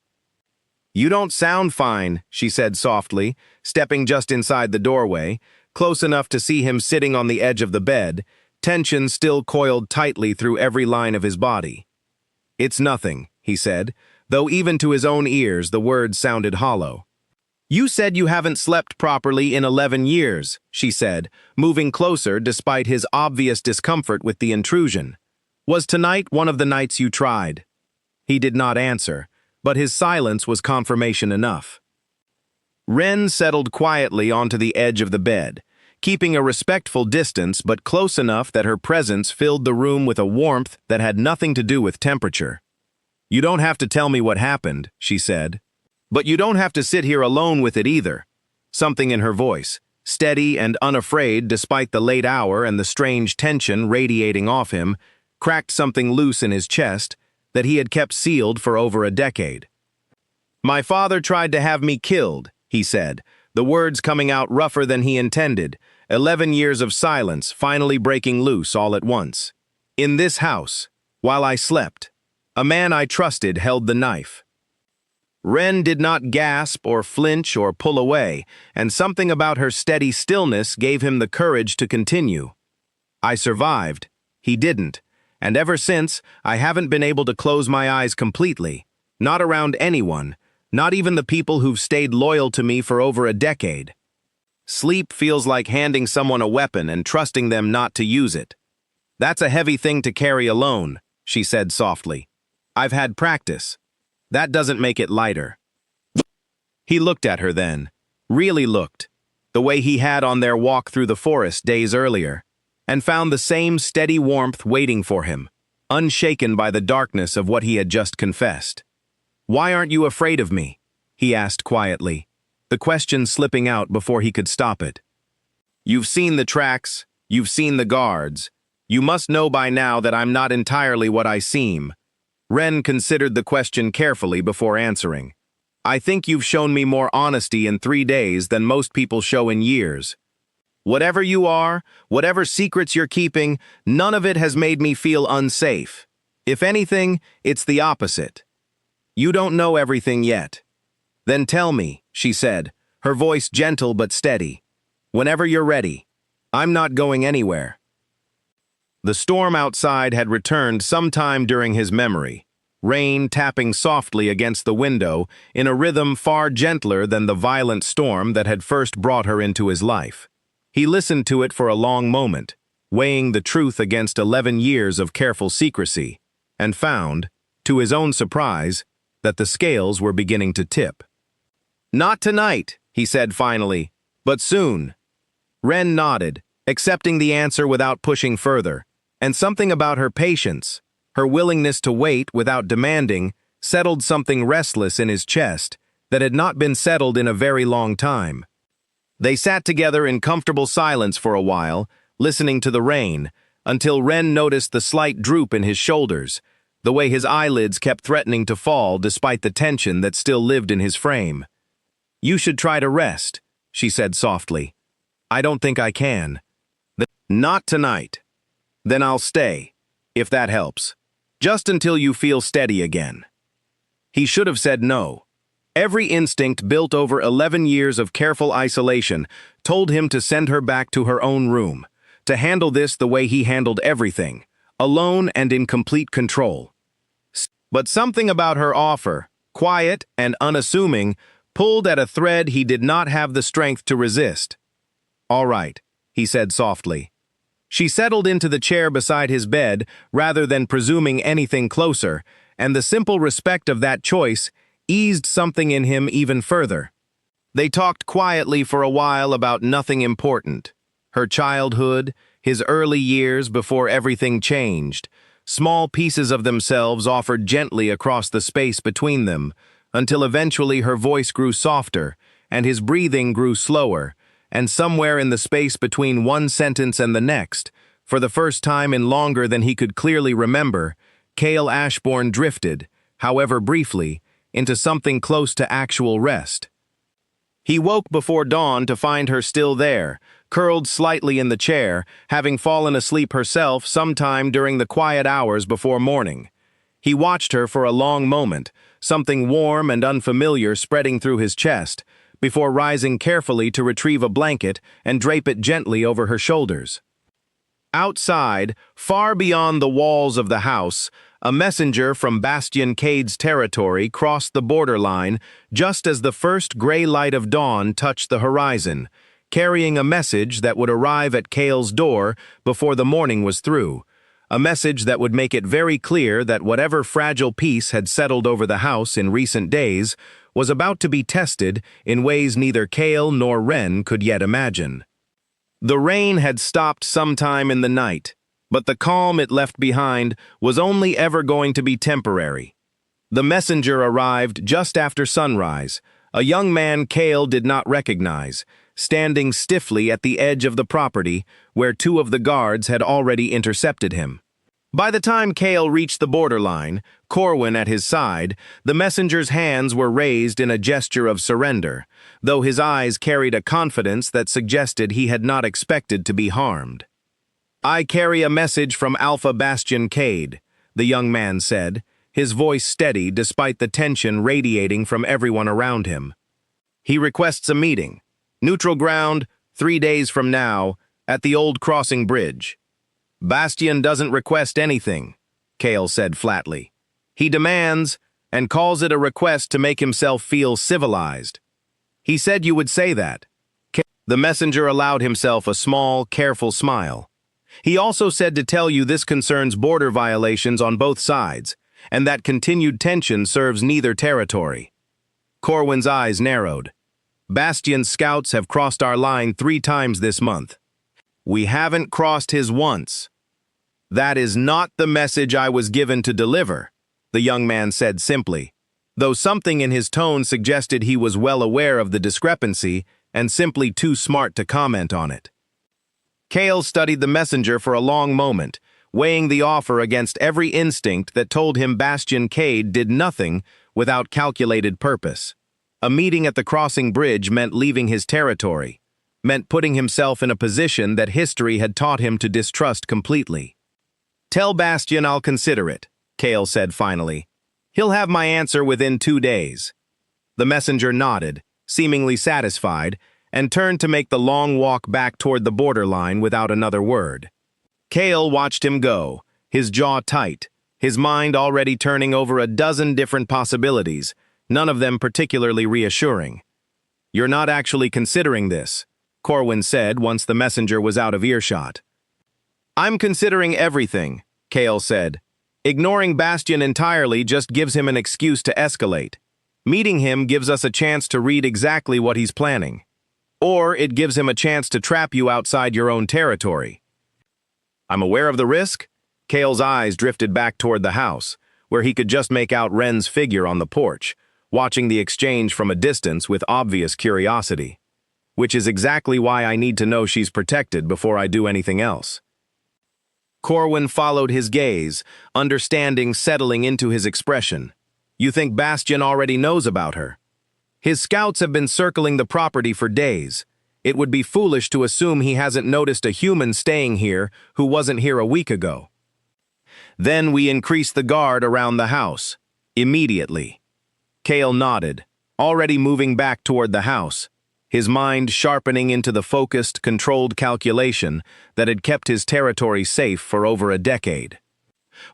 [SPEAKER 1] "You don't sound fine," she said softly, stepping just inside the doorway, close enough to see him sitting on the edge of the bed, tension still coiled tightly through every line of his body. "It's nothing," he said, though even to his own ears the words sounded hollow. "You said you haven't slept properly in 11 years, she said, moving closer despite his obvious discomfort with the intrusion. "Was tonight one of the nights you tried?" He did not answer, but his silence was confirmation enough. Wren settled quietly onto the edge of the bed, keeping a respectful distance but close enough that her presence filled the room with a warmth that had nothing to do with temperature. "You don't have to tell me what happened," she said. "But you don't have to sit here alone with it either." Something in her voice, steady and unafraid despite the late hour and the strange tension radiating off him, cracked something loose in his chest that he had kept sealed for over a decade. "My father tried to have me killed," he said, the words coming out rougher than he intended, 11 years of silence finally breaking loose all at once. "In this house, while I slept, a man I trusted held the knife." Wren did not gasp or flinch or pull away, and something about her steady stillness gave him the courage to continue. "I survived," He didn't, and ever since, I haven't been able to close my eyes completely. Not around anyone, not even the people who've stayed loyal to me for over a decade. Sleep feels like handing someone a weapon and trusting them not to use it. That's a heavy thing to carry alone, she said softly. I've had practice. That doesn't make it lighter. He looked at her then, really looked, the way he had on their walk through the forest days earlier, and found the same steady warmth waiting for him, unshaken by the darkness of what he had just confessed. "Why aren't you afraid of me?" he asked quietly, the question slipping out before he could stop it. "You've seen the tracks, you've seen the guards. You must know by now that I'm not entirely what I seem." Ren considered the question carefully before answering. "I think you've shown me more honesty in 3 days than most people show in years. Whatever you are, whatever secrets you're keeping, none of it has made me feel unsafe. If anything, it's the opposite. You don't know everything yet." "Then tell me," she said, her voice gentle but steady. "Whenever you're ready. I'm not going anywhere." The storm outside had returned sometime during his memory, rain tapping softly against the window in a rhythm far gentler than the violent storm that had first brought her into his life. He listened to it for a long moment, weighing the truth against 11 years of careful secrecy, and found, to his own surprise, that the scales were beginning to tip. "Not tonight," he said finally, "but soon." Ren nodded, accepting the answer without pushing further, and something about her patience, her willingness to wait without demanding, settled something restless in his chest that had not been settled in a very long time. They sat together in comfortable silence for a while, listening to the rain, until Ren noticed the slight droop in his shoulders, the way his eyelids kept threatening to fall despite the tension that still lived in his frame. "You should try to rest," she said softly. "I don't think I can." "Not tonight. Then I'll stay, if that helps. Just until you feel steady again." He should have said no. Every instinct built over 11 years of careful isolation told him to send her back to her own room, to handle this the way he handled everything, alone and in complete control. But something about her offer, quiet and unassuming, pulled at a thread he did not have the strength to resist. "All right," he said softly. She settled into the chair beside his bed rather than presuming anything closer, and the simple respect of that choice eased something in him even further. They talked quietly for a while about nothing important. Her childhood, his early years before everything changed, small pieces of themselves offered gently across the space between them, until eventually her voice grew softer, and his breathing grew slower, and somewhere in the space between one sentence and the next, for the first time in longer than he could clearly remember, Cale Ashbourne drifted, however briefly, into something close to actual rest. He woke before dawn to find her still there, curled slightly in the chair, having fallen asleep herself sometime during the quiet hours before morning. He watched her for a long moment, something warm and unfamiliar spreading through his chest, before rising carefully to retrieve a blanket and drape it gently over her shoulders. Outside, far beyond the walls of the house, a messenger from Bastion Cade's territory crossed the borderline just as the first gray light of dawn touched the horizon, carrying a message that would arrive at Cale's door before the morning was through, a message that would make it very clear that whatever fragile peace had settled over the house in recent days was about to be tested in ways neither Cale nor Ren could yet imagine. The rain had stopped sometime in the night, but the calm it left behind was only ever going to be temporary. The messenger arrived just after sunrise, a young man Cale did not recognize, standing stiffly at the edge of the property where 2 of the guards had already intercepted him. By the time Cale reached the borderline, Corwin at his side, the messenger's hands were raised in a gesture of surrender, though his eyes carried a confidence that suggested he had not expected to be harmed. "I carry a message from Alpha Bastion Cade," the young man said, his voice steady despite the tension radiating from everyone around him. "He requests a meeting. Neutral ground, 3 days from now, at the old crossing bridge." Bastian doesn't request anything, Kale said flatly. He demands, and calls it a request to make himself feel civilized. He said you would say that. The messenger allowed himself a small, careful smile. He also said to tell you this concerns border violations on both sides, and that continued tension serves neither territory. Corwin's eyes narrowed. Bastian's scouts have crossed our line 3 times this month. We haven't crossed his once. That is not the message I was given to deliver, the young man said simply, though something in his tone suggested he was well aware of the discrepancy and simply too smart to comment on it. Kale studied the messenger for a long moment, weighing the offer against every instinct that told him Bastian Cade did nothing without calculated purpose. A meeting at the crossing bridge meant leaving his territory, meant putting himself in a position that history had taught him to distrust completely. Tell Bastian I'll consider it, Kale said finally. He'll have my answer within 2 days. The messenger nodded, seemingly satisfied, and turned to make the long walk back toward the borderline without another word. Kale watched him go, his jaw tight, his mind already turning over a dozen different possibilities, none of them particularly reassuring. You're not actually considering this, Corwin said once the messenger was out of earshot. I'm considering everything, Kale said. Ignoring Bastian entirely just gives him an excuse to escalate. Meeting him gives us a chance to read exactly what he's planning. Or it gives him a chance to trap you outside your own territory. I'm aware of the risk. Kale's eyes drifted back toward the house, where he could just make out Wren's figure on the porch, watching the exchange from a distance with obvious curiosity. Which is exactly why I need to know she's protected before I do anything else. Corwin followed his gaze, understanding settling into his expression. You think Bastian already knows about her? His scouts have been circling the property for days. It would be foolish to assume he hasn't noticed a human staying here who wasn't here a week ago. Then we increased the guard around the house, immediately. Kale nodded, already moving back toward the house, his mind sharpening into the focused, controlled calculation that had kept his territory safe for over a decade.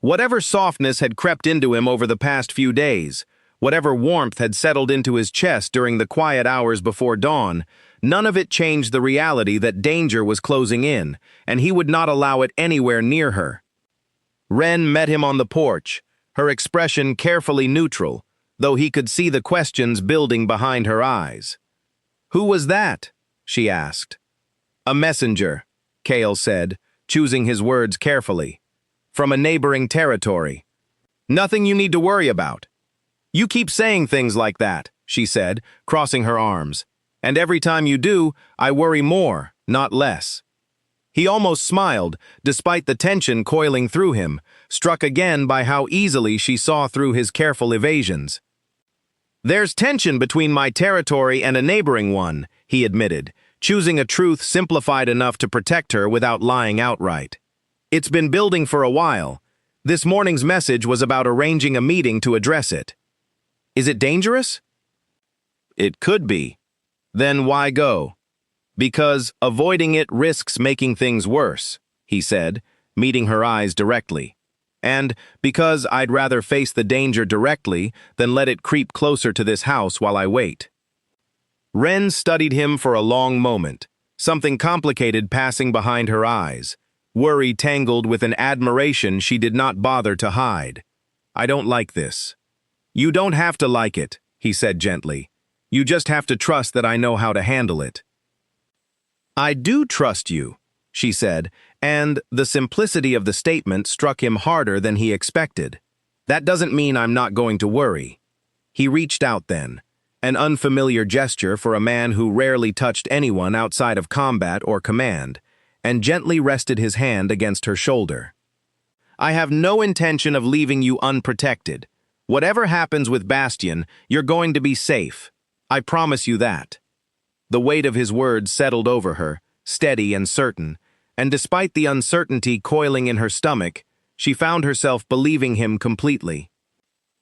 [SPEAKER 1] Whatever softness had crept into him over the past few days, whatever warmth had settled into his chest during the quiet hours before dawn, none of it changed the reality that danger was closing in, and he would not allow it anywhere near her. Wren met him on the porch, her expression carefully neutral, though he could see the questions building behind her eyes. Who was that? She asked. A messenger, Kale said, choosing his words carefully. From a neighboring territory. Nothing you need to worry about. You keep saying things like that, she said, crossing her arms. And every time you do, I worry more, not less. He almost smiled, despite the tension coiling through him, struck again by how easily she saw through his careful evasions. There's tension between my territory and a neighboring one, he admitted, choosing a truth simplified enough to protect her without lying outright. It's been building for a while. This morning's message was about arranging a meeting to address it. Is it dangerous? It could be. Then why go? Because avoiding it risks making things worse, he said, meeting her eyes directly. And because I'd rather face the danger directly than let it creep closer to this house while I wait. Wren studied him for a long moment, something complicated passing behind her eyes, worry tangled with an admiration she did not bother to hide. I don't like this. You don't have to like it, he said gently. You just have to trust that I know how to handle it. I do trust you, she said, and the simplicity of the statement struck him harder than he expected. That doesn't mean I'm not going to worry. He reached out then, an unfamiliar gesture for a man who rarely touched anyone outside of combat or command, and gently rested his hand against her shoulder. I have no intention of leaving you unprotected. Whatever happens with Bastian, you're going to be safe. I promise you that. The weight of his words settled over her, steady and certain, and despite the uncertainty coiling in her stomach, she found herself believing him completely.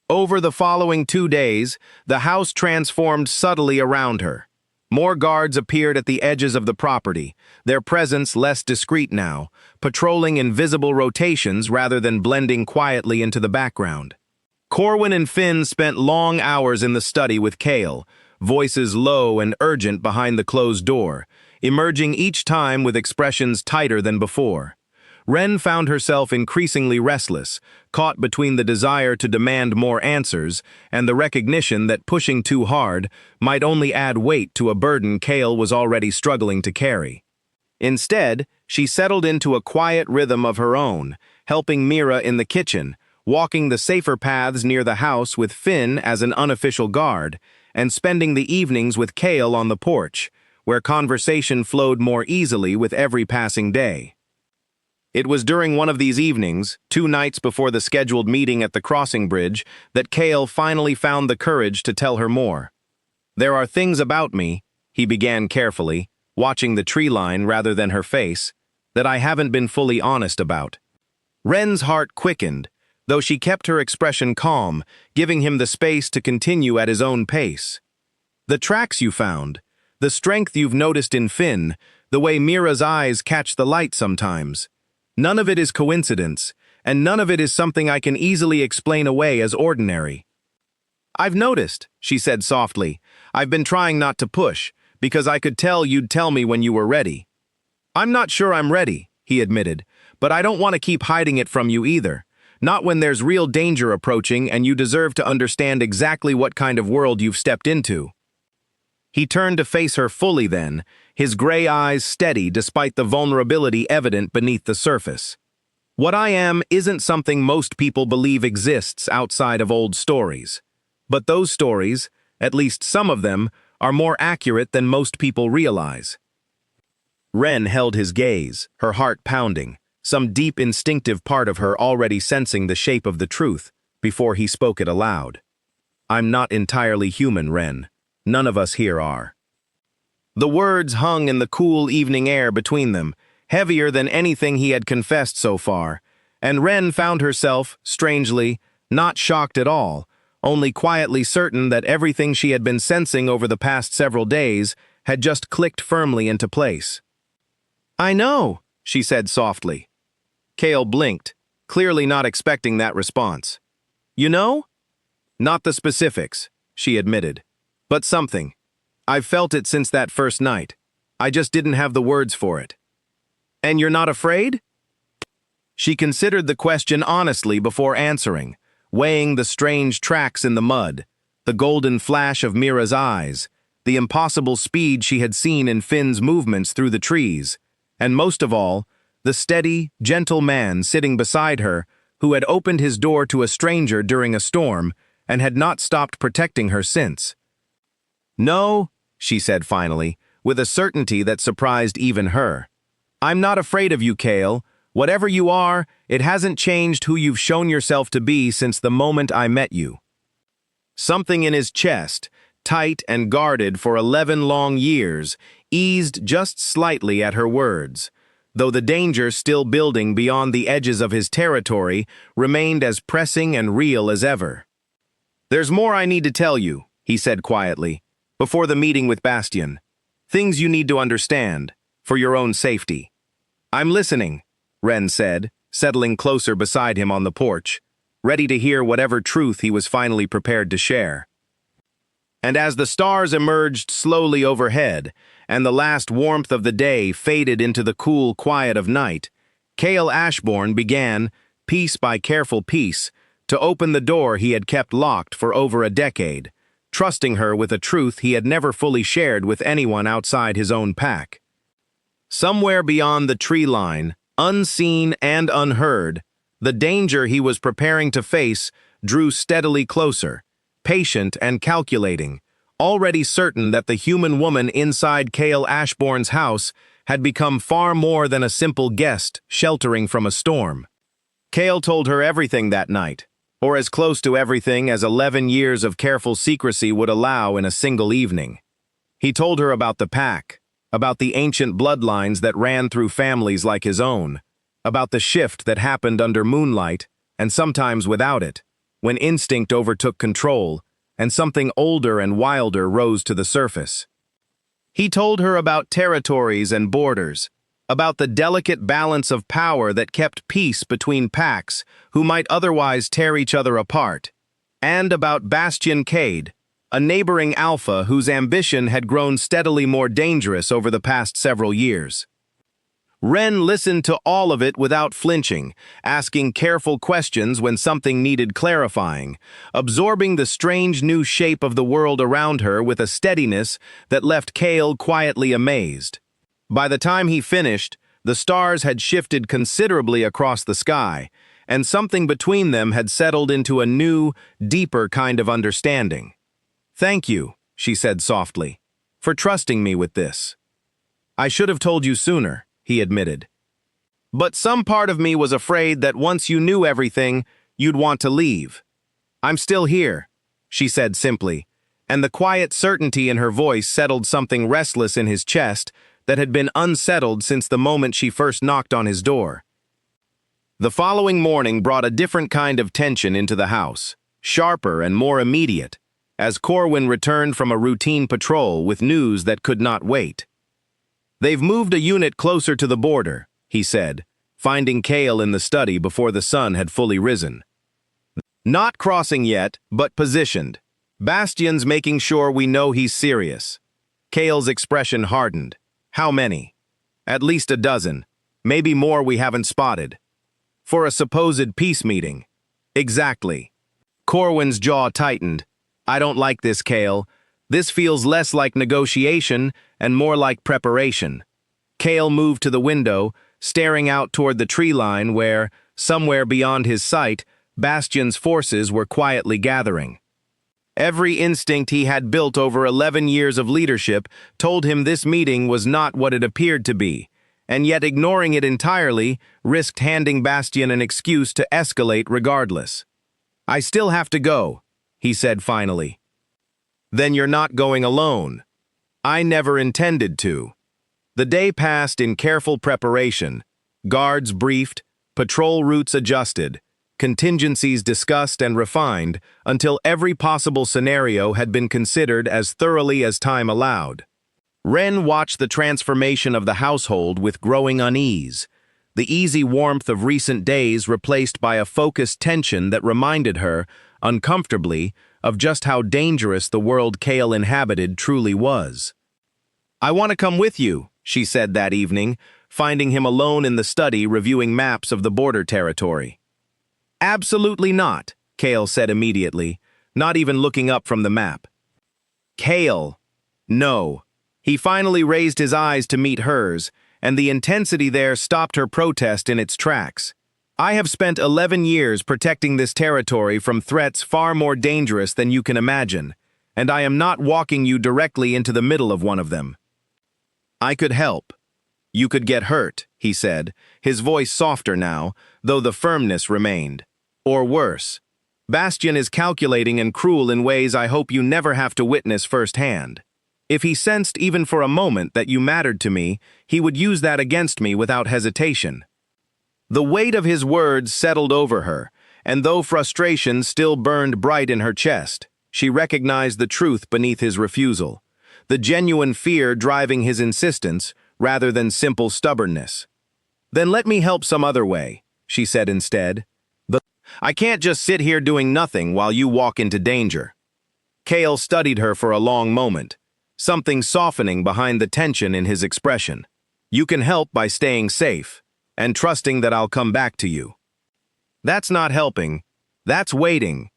[SPEAKER 1] Over the following 2 days, the house transformed subtly around her. More guards appeared at the edges of the property, their presence less discreet now, patrolling in visible rotations rather than blending quietly into the background. Corwin and Finn spent long hours in the study with Cale, voices low and urgent behind the closed door, emerging each time with expressions tighter than before. Wren found herself increasingly restless, caught between the desire to demand more answers and the recognition that pushing too hard might only add weight to a burden Cale was already struggling to carry. Instead, she settled into a quiet rhythm of her own, helping Mira in the kitchen, walking the safer paths near the house with Finn as an unofficial guard, and spending the evenings with Cale on the porch, where conversation flowed more easily with every passing day. It was during one of these evenings, 2 nights before the scheduled meeting at the crossing bridge, that Cale finally found the courage to tell her more. "There are things about me," he began carefully, watching the tree line rather than her face, "that I haven't been fully honest about." Wren's heart quickened, though she kept her expression calm, giving him the space to continue at his own pace. "The tracks you found, the strength you've noticed in Finn, the way Mira's eyes catch the light sometimes. None of it is coincidence, and none of it is something I can easily explain away as ordinary." "I've noticed," she said softly. "I've been trying not to push, because I could tell you'd tell me when you were ready." "I'm not sure I'm ready," he admitted, "but I don't want to keep hiding it from you either. Not when there's real danger approaching and you deserve to understand exactly what kind of world you've stepped into." He turned to face her fully then, his gray eyes steady despite the vulnerability evident beneath the surface. "What I am isn't something most people believe exists outside of old stories. But those stories, at least some of them, are more accurate than most people realize." Wren held his gaze, her heart pounding, some deep instinctive part of her already sensing the shape of the truth, before he spoke it aloud. "I'm not entirely human, Wren. None of us here are." The words hung in the cool evening air between them, heavier than anything he had confessed so far, and Wren found herself, strangely, not shocked at all, only quietly certain that everything she had been sensing over the past several days had just clicked firmly into place. "I know," she said softly. Cale blinked, clearly not expecting that response. "You know?" "Not the specifics," she admitted. "But something. I've felt it since that first night. I just didn't have the words for it." "And you're not afraid?" She considered the question honestly before answering, weighing the strange tracks in the mud, the golden flash of Mira's eyes, the impossible speed she had seen in Finn's movements through the trees, and most of all, the steady, gentle man sitting beside her who had opened his door to a stranger during a storm and had not stopped protecting her since. "No," she said finally, with a certainty that surprised even her. "I'm not afraid of you, Cale. Whatever you are, it hasn't changed who you've shown yourself to be since the moment I met you." Something in his chest, tight and guarded for 11 long years, eased just slightly at her words, though the danger still building beyond the edges of his territory remained as pressing and real as ever. "There's more I need to tell you," he said quietly, "before the meeting with Bastian. Things you need to understand, for your own safety." "I'm listening," Wren said, settling closer beside him on the porch, ready to hear whatever truth he was finally prepared to share. And as the stars emerged slowly overhead, and the last warmth of the day faded into the cool quiet of night, Cale Ashbourne began, piece by careful piece, to open the door he had kept locked for over a decade, trusting her with a truth he had never fully shared with anyone outside his own pack. Somewhere beyond the tree line, unseen and unheard, the danger he was preparing to face drew steadily closer, patient and calculating, already certain that the human woman inside Cale Ashbourne's house had become far more than a simple guest sheltering from a storm. Cale told her everything that night, or as close to everything as 11 years of careful secrecy would allow in a single evening. He told her about the pack, about the ancient bloodlines that ran through families like his own, about the shift that happened under moonlight, and sometimes without it, when instinct overtook control, and something older and wilder rose to the surface. He told her about territories and borders, about the delicate balance of power that kept peace between packs who might otherwise tear each other apart, and about Bastion Cade, a neighboring alpha whose ambition had grown steadily more dangerous over the past several years. Ren listened to all of it without flinching, asking careful questions when something needed clarifying, absorbing the strange new shape of the world around her with a steadiness that left Kale quietly amazed. By the time he finished, the stars had shifted considerably across the sky, and something between them had settled into a new, deeper kind of understanding. "Thank you," she said softly, "for trusting me with this. I should have told you sooner," he admitted. "But some part of me was afraid that once you knew everything, you'd want to leave. I'm still here," she said simply, and the quiet certainty in her voice settled something restless in his chest that had been unsettled since the moment she first knocked on his door. The following morning brought a different kind of tension into the house, sharper and more immediate, as Corwin returned from a routine patrol with news that could not wait. "They've moved a unit closer to the border," he said, finding Kale in the study before the sun had fully risen. "Not crossing yet, but positioned. Bastion's making sure we know he's serious." Kale's expression hardened. "How many?" "At least a dozen. Maybe more we haven't spotted." "For a supposed peace meeting." "Exactly." Corwin's jaw tightened. "I don't like this, Kale. This feels less like negotiation and more like preparation." Kale moved to the window, staring out toward the tree line where, somewhere beyond his sight, Bastion's forces were quietly gathering. Every instinct he had built over 11 years of leadership told him this meeting was not what it appeared to be, and yet ignoring it entirely risked handing Bastion an excuse to escalate regardless. "I still have to go," he said finally. "Then you're not going alone." "I never intended to." The day passed in careful preparation, guards briefed, patrol routes adjusted, contingencies discussed and refined until every possible scenario had been considered as thoroughly as time allowed. Ren watched the transformation of the household with growing unease, the easy warmth of recent days replaced by a focused tension that reminded her, uncomfortably, of just how dangerous the world Kale inhabited truly was. "I want to come with you," she said that evening, finding him alone in the study reviewing maps of the border territory. "Absolutely not," Kale said immediately, not even looking up from the map. "Kale." "No." He finally raised his eyes to meet hers, and the intensity there stopped her protest in its tracks. "I have spent 11 years protecting this territory from threats far more dangerous than you can imagine, and I am not walking you directly into the middle of one of them." "I could help." "You could get hurt," he said, his voice softer now, though the firmness remained. "Or worse. Bastion is calculating and cruel in ways I hope you never have to witness firsthand. If he sensed even for a moment that you mattered to me, he would use that against me without hesitation." The weight of his words settled over her, and though frustration still burned bright in her chest, she recognized the truth beneath his refusal, the genuine fear driving his insistence rather than simple stubbornness. "Then let me help some other way," she said instead. "I can't just sit here doing nothing while you walk into danger." Kale studied her for a long moment, something softening behind the tension in his expression. "You can help by staying safe and trusting that I'll come back to you." "That's not helping. That's waiting."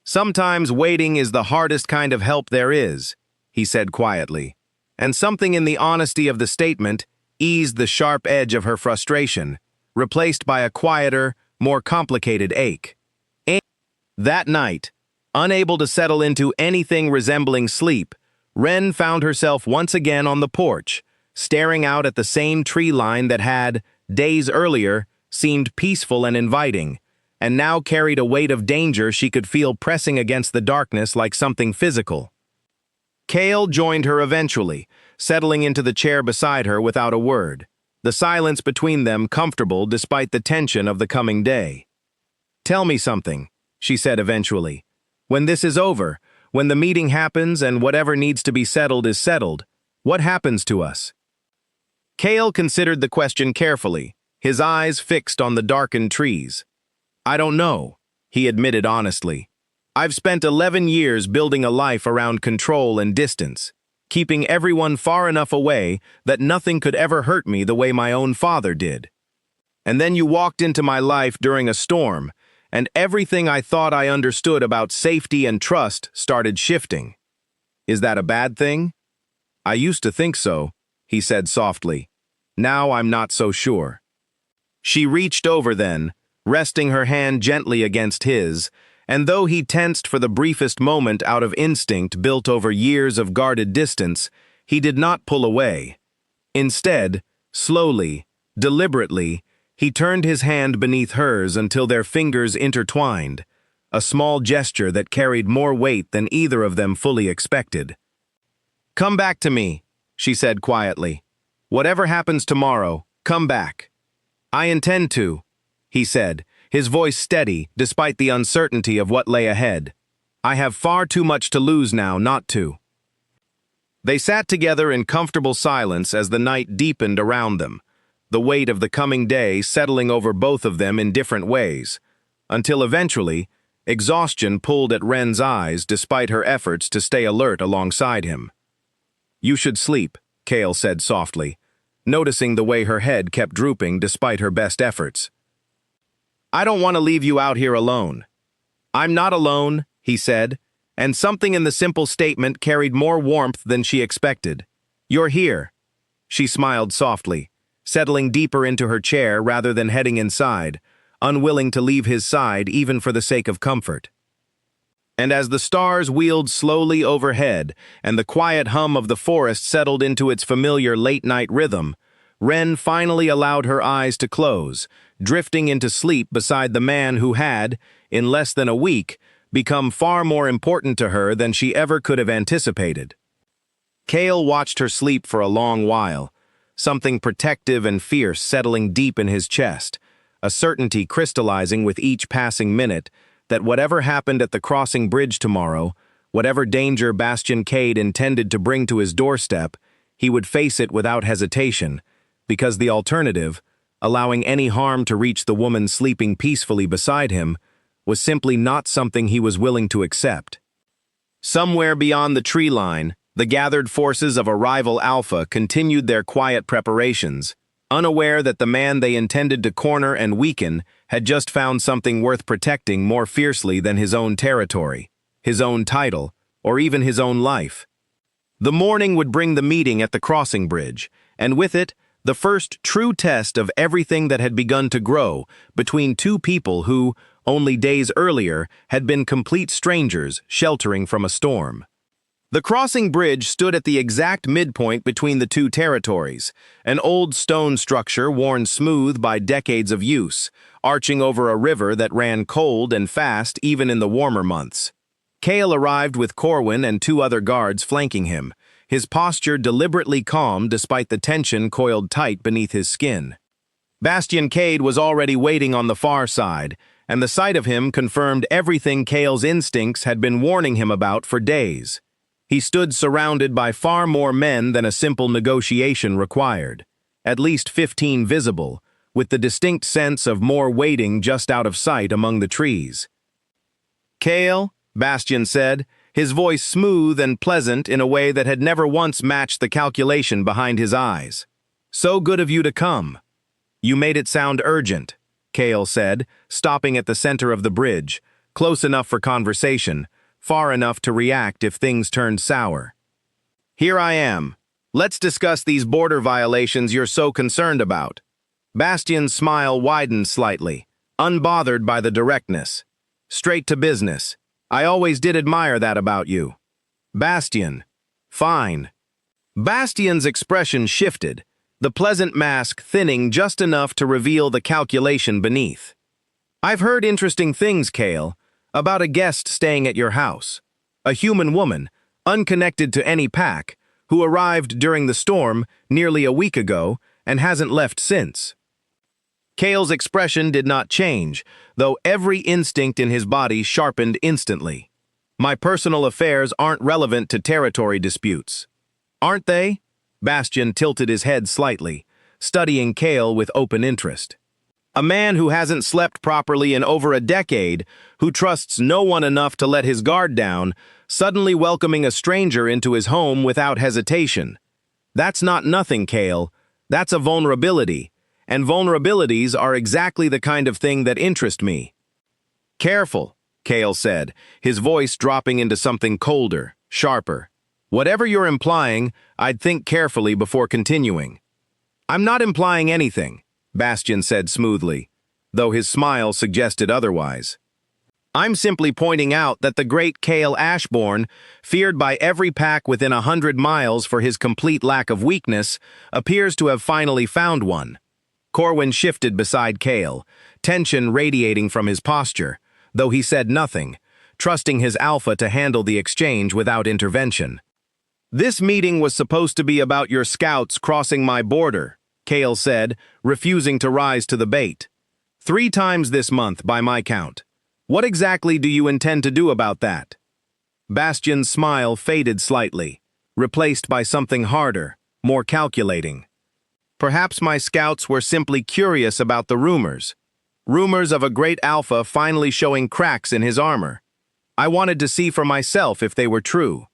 [SPEAKER 1] "Sometimes waiting is the hardest kind of help there is," he said quietly, and something in the honesty of the statement eased the sharp edge of her frustration, replaced by a quieter, more complicated ache. That night, unable to settle into anything resembling sleep, Ren found herself once again on the porch, staring out at the same tree line that had, days earlier, seemed peaceful and inviting, and now carried a weight of danger she could feel pressing against the darkness like something physical. Kale joined her eventually, settling into the chair beside her without a word, the silence between them comfortable despite the tension of the coming day. "Tell me something," she said eventually. "When this is over, when the meeting happens and whatever needs to be settled is settled, What happens to us? Kale considered the question carefully, his eyes fixed on the darkened trees. I don't know, he admitted honestly. I've spent 11 years building a life around control and distance, keeping everyone far enough away that nothing could ever hurt me the way my own father did. And then you walked into my life during a storm, and everything I thought I understood about safety and trust started shifting. Is that a bad thing? I used to think so, he said softly. Now I'm not so sure. She reached over then, resting her hand gently against his, and though he tensed for the briefest moment out of instinct built over years of guarded distance, he did not pull away. Instead, slowly, deliberately, he turned his hand beneath hers until their fingers intertwined, a small gesture that carried more weight than either of them fully expected. "Come back to me," she said quietly. "Whatever happens tomorrow, come back." "I intend to," he said, his voice steady despite the uncertainty of what lay ahead. "I have far too much to lose now not to." They sat together in comfortable silence as the night deepened around them, the weight of the coming day settling over both of them in different ways, until eventually, exhaustion pulled at Ren's eyes despite her efforts to stay alert alongside him. "You should sleep," Kale said softly, noticing the way her head kept drooping despite her best efforts. "I don't want to leave you out here alone." "I'm not alone," he said, and something in the simple statement carried more warmth than she expected. "You're here." She smiled softly, settling deeper into her chair rather than heading inside, unwilling to leave his side even for the sake of comfort. And as the stars wheeled slowly overhead and the quiet hum of the forest settled into its familiar late-night rhythm, Ren finally allowed her eyes to close, drifting into sleep beside the man who had, in less than a week, become far more important to her than she ever could have anticipated. Kale watched her sleep for a long while, something protective and fierce settling deep in his chest, a certainty crystallizing with each passing minute that whatever happened at the crossing bridge tomorrow, whatever danger Bastian Cade intended to bring to his doorstep, he would face it without hesitation, because the alternative, allowing any harm to reach the woman sleeping peacefully beside him, was simply not something he was willing to accept. Somewhere beyond the tree line, the gathered forces of a rival alpha continued their quiet preparations, unaware that the man they intended to corner and weaken had just found something worth protecting more fiercely than his own territory, his own title, or even his own life. The morning would bring the meeting at the crossing bridge, and with it, the first true test of everything that had begun to grow between two people who, only days earlier, had been complete strangers sheltering from a storm. The crossing bridge stood at the exact midpoint between the two territories, an old stone structure worn smooth by decades of use, arching over a river that ran cold and fast even in the warmer months. Kale arrived with Corwin and two other guards flanking him, his posture deliberately calm despite the tension coiled tight beneath his skin. Bastian Cade was already waiting on the far side, and the sight of him confirmed everything Kale's instincts had been warning him about for days. He stood surrounded by far more men than a simple negotiation required, at least 15 visible, with the distinct sense of more waiting just out of sight among the trees. "Kale," Bastian said, his voice smooth and pleasant in a way that had never once matched the calculation behind his eyes. "So good of you to come." "You made it sound urgent," Kale said, stopping at the center of the bridge, close enough for conversation, far enough to react if things turned sour. "Here I am. Let's discuss these border violations you're so concerned about." Bastian's smile widened slightly, unbothered by the directness. "Straight to business. I always did admire that about you." "Bastian. Fine." Bastian's expression shifted, the pleasant mask thinning just enough to reveal the calculation beneath. "I've heard interesting things, Kale, about a guest staying at your house. A human woman, unconnected to any pack, who arrived during the storm nearly a week ago and hasn't left since." Kale's expression did not change, though every instinct in his body sharpened instantly. "My personal affairs aren't relevant to territory disputes." "Aren't they?" Bastian tilted his head slightly, studying Kale with open interest. A man who hasn't slept properly in over a decade, who trusts no one enough to let his guard down, suddenly welcoming a stranger into his home without hesitation. That's not nothing, Kale. That's a vulnerability, and vulnerabilities are exactly the kind of thing that interest me. Careful, Kale said, his voice dropping into something colder, sharper. Whatever you're implying, I'd think carefully before continuing. I'm not implying anything, Bastian said smoothly, though his smile suggested otherwise. I'm simply pointing out that the great Kale Ashbourne, feared by every pack within 100 miles for his complete lack of weakness, appears to have finally found one. Corwin shifted beside Kale, tension radiating from his posture, though he said nothing, trusting his alpha to handle the exchange without intervention. This meeting was supposed to be about your scouts crossing my border, Kale said, refusing to rise to the bait. 3 times this month, by my count. What exactly do you intend to do about that? Bastian's smile faded slightly, replaced by something harder, more calculating. Perhaps my scouts were simply curious about the rumors. Rumors of a great alpha finally showing cracks in his armor. I wanted to see for myself if they were true.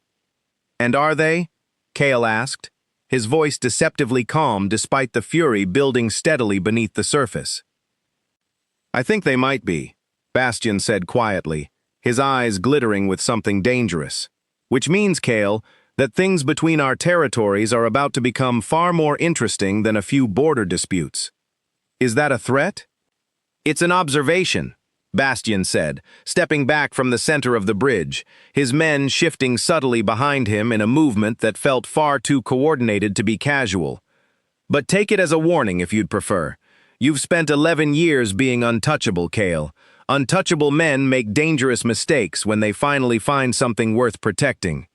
[SPEAKER 1] And are they? Kale asked, his voice deceptively calm despite the fury building steadily beneath the surface. I think they might be, Bastian said quietly, his eyes glittering with something dangerous. Which means, Kale, that things between our territories are about to become far more interesting than a few border disputes. Is that a threat? It's an observation, Bastian said, stepping back from the center of the bridge, his men shifting subtly behind him in a movement that felt far too coordinated to be casual. But take it as a warning if you'd prefer. You've spent 11 years being untouchable, Kale. Untouchable men make dangerous mistakes when they finally find something worth protecting.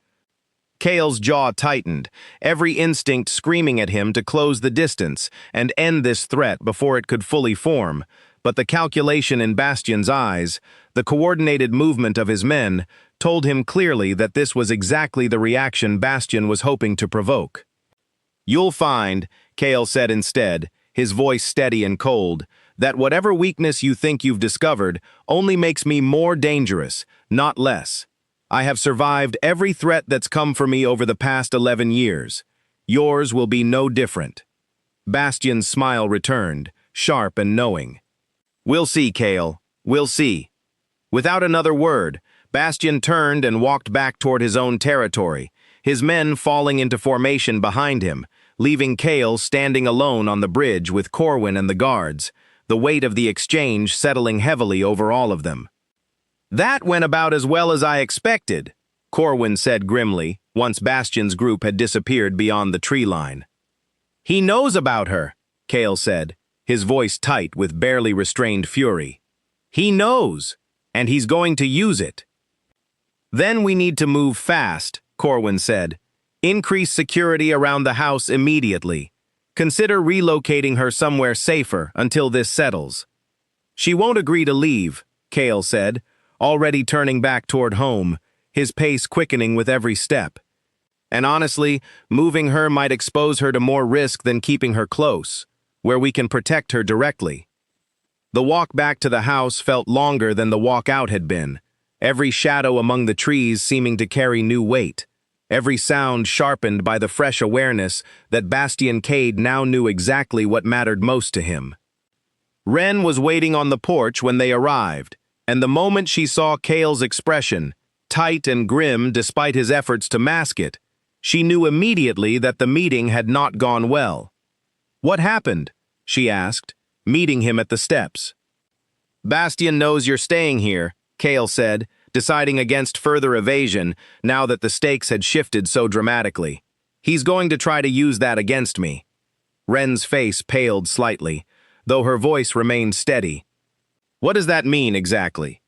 [SPEAKER 1] Kale's jaw tightened, every instinct screaming at him to close the distance and end this threat before it could fully form. But the calculation in Bastian's eyes, the coordinated movement of his men, told him clearly that this was exactly the reaction Bastian was hoping to provoke. You'll find, Kale said instead, his voice steady and cold, that whatever weakness you think you've discovered only makes me more dangerous, not less. I have survived every threat that's come for me over the past 11 years. Yours will be no different. Bastian's smile returned, sharp and knowing. We'll see, Kale. We'll see. Without another word, Bastian turned and walked back toward his own territory, his men falling into formation behind him, leaving Kale standing alone on the bridge with Corwin and the guards, the weight of the exchange settling heavily over all of them. That went about as well as I expected, Corwin said grimly, once Bastian's group had disappeared beyond the tree line. He knows about her, Kale said, his voice tight with barely restrained fury. He knows, and he's going to use it. Then we need to move fast, Corwin said. Increase security around the house immediately. Consider relocating her somewhere safer until this settles. She won't agree to leave, Kale said, already turning back toward home, his pace quickening with every step. And honestly, moving her might expose her to more risk than keeping her close, where we can protect her directly. The walk back to the house felt longer than the walk out had been, every shadow among the trees seeming to carry new weight, every sound sharpened by the fresh awareness that Bastian Cade now knew exactly what mattered most to him. Wren was waiting on the porch when they arrived, and the moment she saw Kale's expression, tight and grim despite his efforts to mask it, she knew immediately that the meeting had not gone well. What happened? She asked, meeting him at the steps. Bastian knows you're staying here, Kale said, deciding against further evasion now that the stakes had shifted so dramatically. He's going to try to use that against me. Wren's face paled slightly, though her voice remained steady. What does that mean exactly?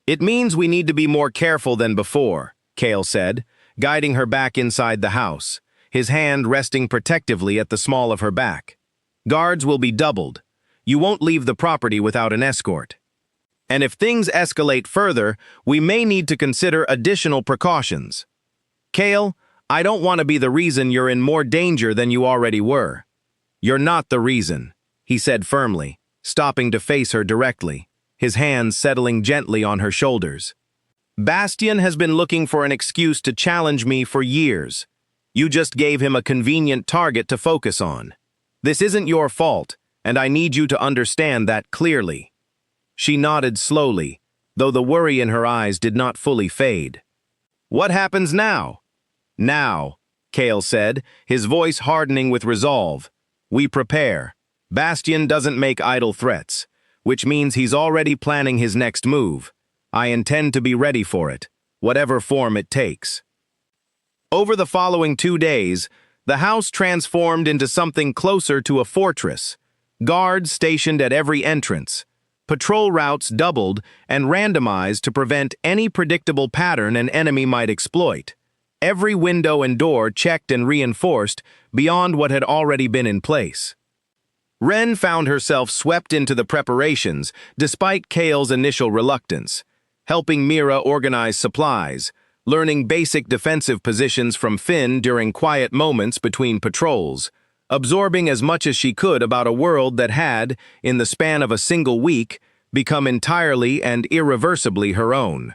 [SPEAKER 1] It means we need to be more careful than before, Kale said, guiding her back inside the house, his hand resting protectively at the small of her back. Guards will be doubled. You won't leave the property without an escort. And if things escalate further, we may need to consider additional precautions. Kale, I don't want to be the reason you're in more danger than you already were. You're not the reason, he said firmly, stopping to face her directly, his hands settling gently on her shoulders. Bastian has been looking for an excuse to challenge me for years. You just gave him a convenient target to focus on. This isn't your fault, and I need you to understand that clearly. She nodded slowly, though the worry in her eyes did not fully fade. What happens now? Now, Cale said, his voice hardening with resolve. We prepare. Bastian doesn't make idle threats, which means he's already planning his next move. I intend to be ready for it, whatever form it takes. Over the following 2 days, the house transformed into something closer to a fortress. Guards stationed at every entrance. Patrol routes doubled and randomized to prevent any predictable pattern an enemy might exploit. Every window and door checked and reinforced beyond what had already been in place. Ren found herself swept into the preparations despite Cale's initial reluctance, helping Mira organize supplies, learning basic defensive positions from Finn during quiet moments between patrols, absorbing as much as she could about a world that had, in the span of a single week, become entirely and irreversibly her own.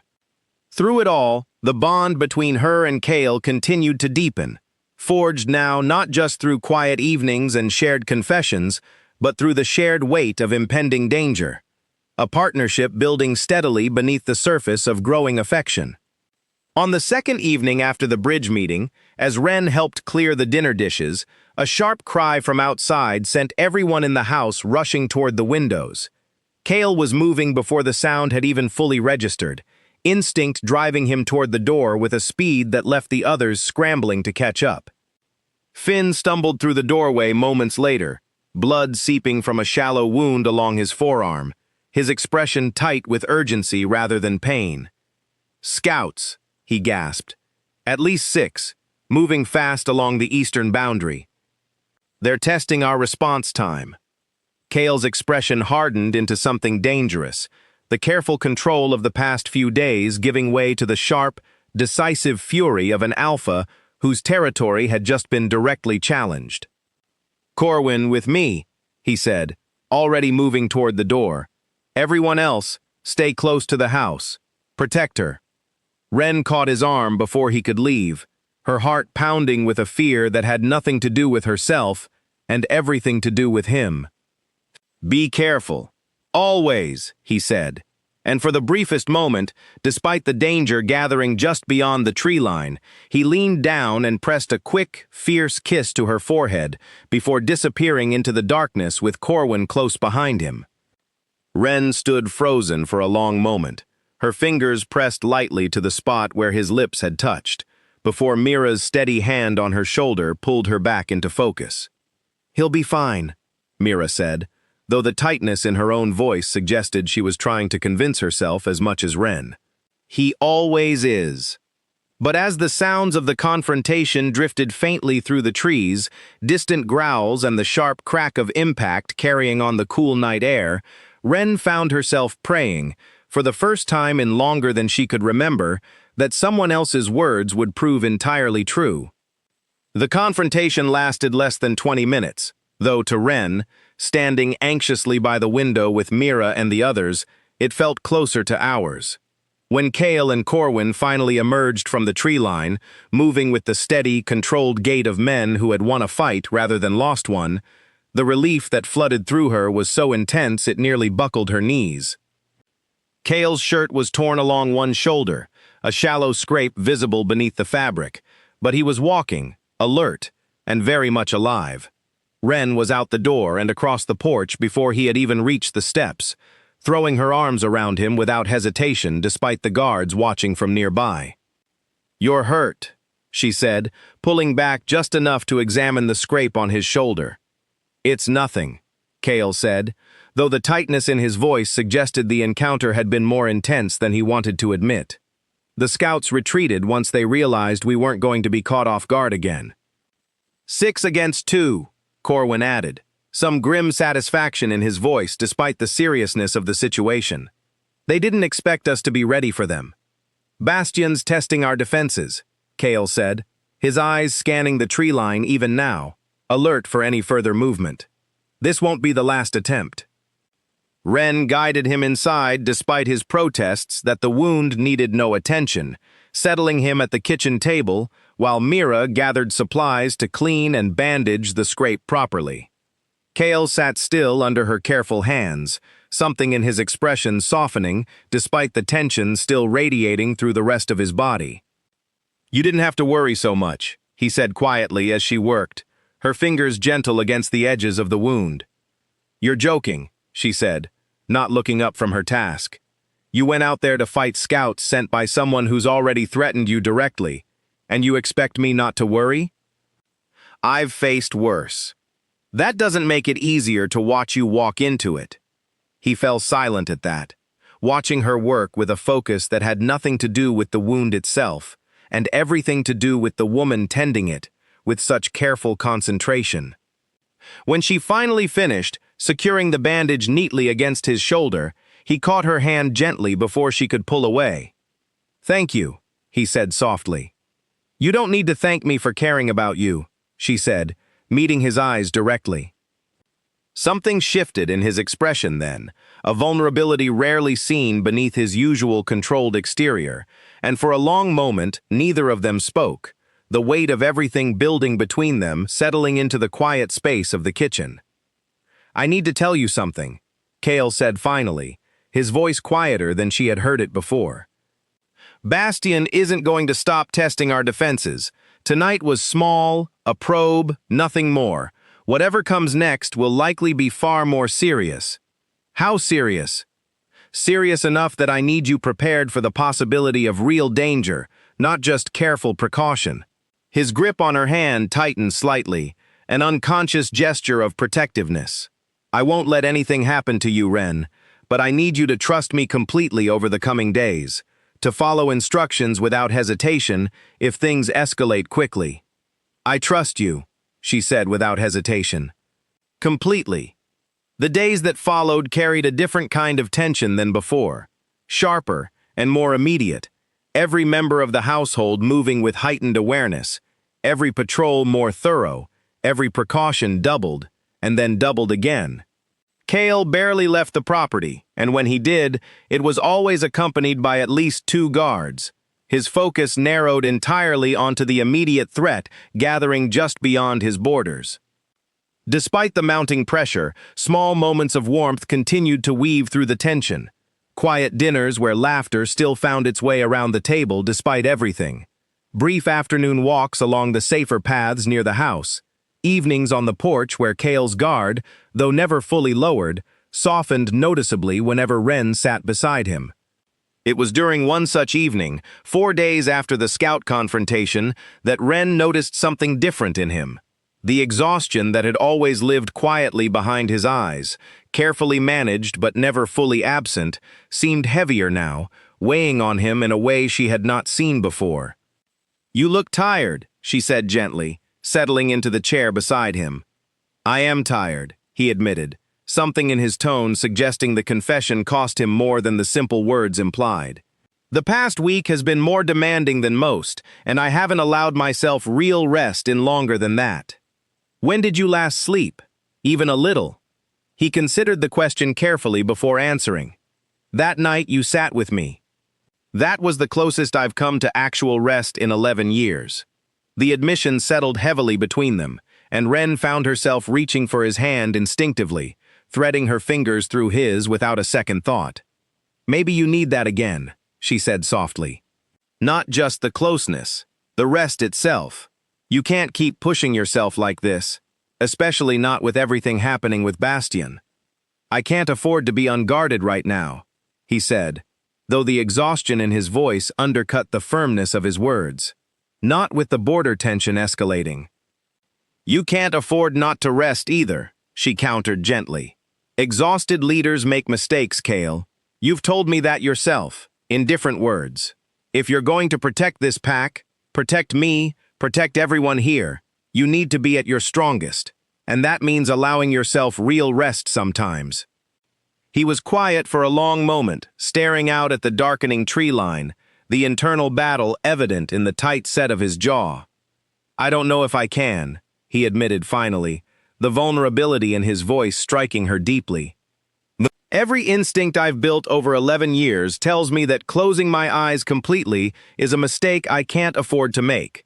[SPEAKER 1] Through it all, the bond between her and Cale continued to deepen, forged now not just through quiet evenings and shared confessions, but through the shared weight of impending danger. A partnership building steadily beneath the surface of growing affection. On the second evening after the bridge meeting, as Ren helped clear the dinner dishes, a sharp cry from outside sent everyone in the house rushing toward the windows. Cale was moving before the sound had even fully registered, instinct driving him toward the door with a speed that left the others scrambling to catch up. Finn stumbled through the doorway moments later, blood seeping from a shallow wound along his forearm, his expression tight with urgency rather than pain. "Scouts," he gasped. "At least 6, moving fast along the eastern boundary. They're testing our response time." Cale's expression hardened into something dangerous, the careful control of the past few days giving way to the sharp, decisive fury of an alpha whose territory had just been directly challenged. "Corwin, with me," he said, already moving toward the door. "Everyone else, stay close to the house. Protect her." Ren caught his arm before he could leave, her heart pounding with a fear that had nothing to do with herself and everything to do with him. "Be careful. Always," he said. And for the briefest moment, despite the danger gathering just beyond the tree line, he leaned down and pressed a quick, fierce kiss to her forehead before disappearing into the darkness with Corwin close behind him. Ren stood frozen for a long moment, her fingers pressed lightly to the spot where his lips had touched, before Mira's steady hand on her shoulder pulled her back into focus. "He'll be fine," Mira said, though the tightness in her own voice suggested she was trying to convince herself as much as Ren. "He always is." But as the sounds of the confrontation drifted faintly through the trees, distant growls and the sharp crack of impact carrying on the cool night air, Ren found herself praying, for the first time in longer than she could remember, that someone else's words would prove entirely true. The confrontation lasted less than 20 minutes, though to Ren, standing anxiously by the window with Mira and the others, it felt closer to hours. When Cale and Corwin finally emerged from the tree line, moving with the steady, controlled gait of men who had won a fight rather than lost one, the relief that flooded through her was so intense it nearly buckled her knees. Cale's shirt was torn along one shoulder, a shallow scrape visible beneath the fabric, but he was walking, alert, and very much alive. Ren was out the door and across the porch before he had even reached the steps, throwing her arms around him without hesitation despite the guards watching from nearby. "You're hurt," she said, pulling back just enough to examine the scrape on his shoulder. "It's nothing," Cale said, though the tightness in his voice suggested the encounter had been more intense than he wanted to admit. The scouts retreated once they realized we weren't going to be caught off guard again. 6 against 2, Corwin added, some grim satisfaction in his voice despite the seriousness of the situation. "They didn't expect us to be ready for them." "Bastion's testing our defenses," Cale said, his eyes scanning the tree line even now, alert for any further movement. This won't be the last attempt. Ren guided him inside despite his protests that the wound needed no attention, settling him at the kitchen table while Mira gathered supplies to clean and bandage the scrape properly. Kale sat still under her careful hands, something in his expression softening despite the tension still radiating through the rest of his body. "You didn't have to worry so much," he said quietly as she worked, her fingers gentle against the edges of the wound. "You're joking," she said, not looking up from her task. "You went out there to fight scouts sent by someone who's already threatened you directly, and you expect me not to worry? I've faced worse. That doesn't make it easier to watch you walk into it." He fell silent at that, watching her work with a focus that had nothing to do with the wound itself, and everything to do with the woman tending it, with such careful concentration. When she finally finished, securing the bandage neatly against his shoulder, he caught her hand gently before she could pull away. "Thank you," he said softly. "You don't need to thank me for caring about you," she said, meeting his eyes directly. Something shifted in his expression then, a vulnerability rarely seen beneath his usual controlled exterior, and for a long moment neither of them spoke, the weight of everything building between them settling into the quiet space of the kitchen. "I need to tell you something," Kale said finally, his voice quieter than she had heard it before. "Bastion isn't going to stop testing our defenses. Tonight was small, a probe, nothing more. Whatever comes next will likely be far more serious." "How serious?" "Serious enough that I need you prepared for the possibility of real danger, not just careful precaution." His grip on her hand tightened slightly, an unconscious gesture of protectiveness. "I won't let anything happen to you, Ren, but I need you to trust me completely over the coming days, to follow instructions without hesitation if things escalate quickly." "I trust you," she said without hesitation. "Completely." The days that followed carried a different kind of tension than before, sharper and more immediate, every member of the household moving with heightened awareness, every patrol more thorough, every precaution doubled, and then doubled again. Kale barely left the property, and when he did, it was always accompanied by at least 2 guards. His focus narrowed entirely onto the immediate threat gathering just beyond his borders. Despite the mounting pressure, small moments of warmth continued to weave through the tension. Quiet dinners where laughter still found its way around the table despite everything. Brief afternoon walks along the safer paths near the house. Evenings on the porch where Kale's guard, though never fully lowered, softened noticeably whenever Ren sat beside him. It was during one such evening, 4 days after the scout confrontation, that Ren noticed something different in him. The exhaustion that had always lived quietly behind his eyes, carefully managed but never fully absent, seemed heavier now, weighing on him in a way she had not seen before. "You look tired," she said gently, settling into the chair beside him. "I am tired," he admitted, something in his tone suggesting the confession cost him more than the simple words implied. "The past week has been more demanding than most, and I haven't allowed myself real rest in longer than that." "When did you last sleep? Even a little?" He considered the question carefully before answering. "That night you sat with me. That was the closest I've come to actual rest in 11 years. The admission settled heavily between them, and Ren found herself reaching for his hand instinctively, threading her fingers through his without a second thought. "Maybe you need that again," she said softly. "Not just the closeness, the rest itself. You can't keep pushing yourself like this, especially not with everything happening with Bastion." "I can't afford to be unguarded right now," he said, though the exhaustion in his voice undercut the firmness of his words. "Not with the border tension escalating." "You can't afford not to rest either," she countered gently. "Exhausted leaders make mistakes, Kale. You've told me that yourself, in different words. If you're going to protect this pack, protect me, protect everyone here, you need to be at your strongest, and that means allowing yourself real rest sometimes." He was quiet for a long moment, staring out at the darkening tree line, the internal battle evident in the tight set of his jaw. I don't know if I can, he admitted finally, the vulnerability in his voice striking her deeply. Every instinct I've built over 11 years tells me that closing my eyes completely is a mistake I can't afford to make.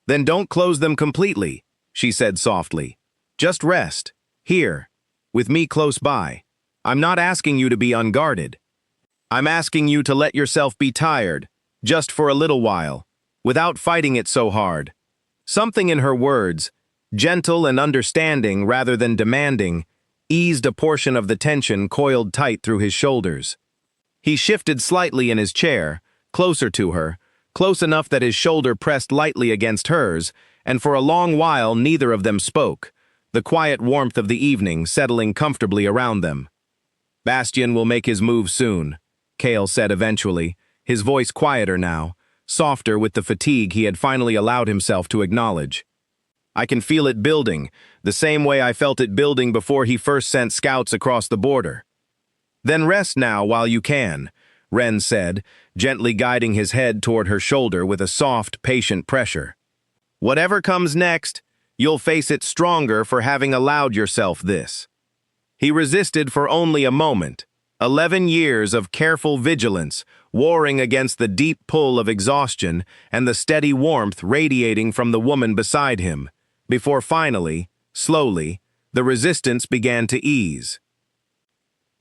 [SPEAKER 1] Then don't close them completely, she said softly. Just rest, here, with me close by. I'm not asking you to be unguarded. I'm asking you to let yourself be tired, just for a little while, without fighting it so hard. Something in her words, gentle and understanding rather than demanding, eased a portion of the tension coiled tight through his shoulders. He shifted slightly in his chair, closer to her, close enough that his shoulder pressed lightly against hers, and for a long while neither of them spoke, the quiet warmth of the evening settling comfortably around them. Bastian will make his move soon, Cale said eventually, his voice quieter now, softer with the fatigue he had finally allowed himself to acknowledge. I can feel it building, the same way I felt it building before he first sent scouts across the border. Then rest now while you can, Ren said, gently guiding his head toward her shoulder with a soft, patient pressure. Whatever comes next, you'll face it stronger for having allowed yourself this. He resisted for only a moment, 11 years of careful vigilance, warring against the deep pull of exhaustion and the steady warmth radiating from the woman beside him, before finally, slowly, the resistance began to ease.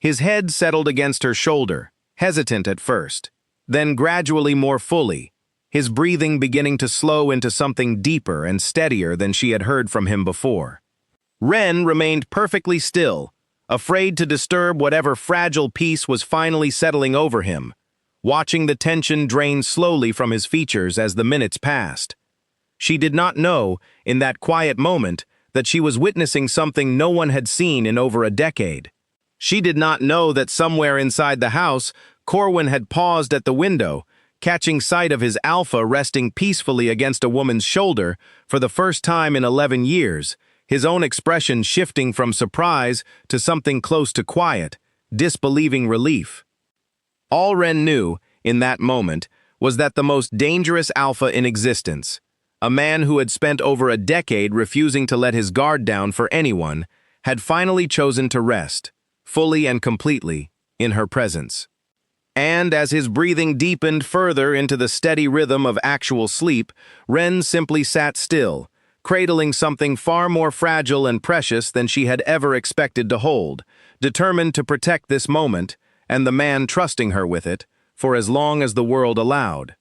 [SPEAKER 1] His head settled against her shoulder, hesitant at first, then gradually more fully, his breathing beginning to slow into something deeper and steadier than she had heard from him before. Ren remained perfectly still, afraid to disturb whatever fragile peace was finally settling over him, watching the tension drain slowly from his features as the minutes passed. She did not know, in that quiet moment, that she was witnessing something no one had seen in over a decade. She did not know that somewhere inside the house, Corwin had paused at the window, catching sight of his alpha resting peacefully against a woman's shoulder for the first time in 11 years, his own expression shifting from surprise to something close to quiet, disbelieving relief. All Ren knew, in that moment, was that the most dangerous alpha in existence, a man who had spent over a decade refusing to let his guard down for anyone, had finally chosen to rest, fully and completely, in her presence. And as his breathing deepened further into the steady rhythm of actual sleep, Ren simply sat still, cradling something far more fragile and precious than she had ever expected to hold, determined to protect this moment, and the man trusting her with it, for as long as the world allowed.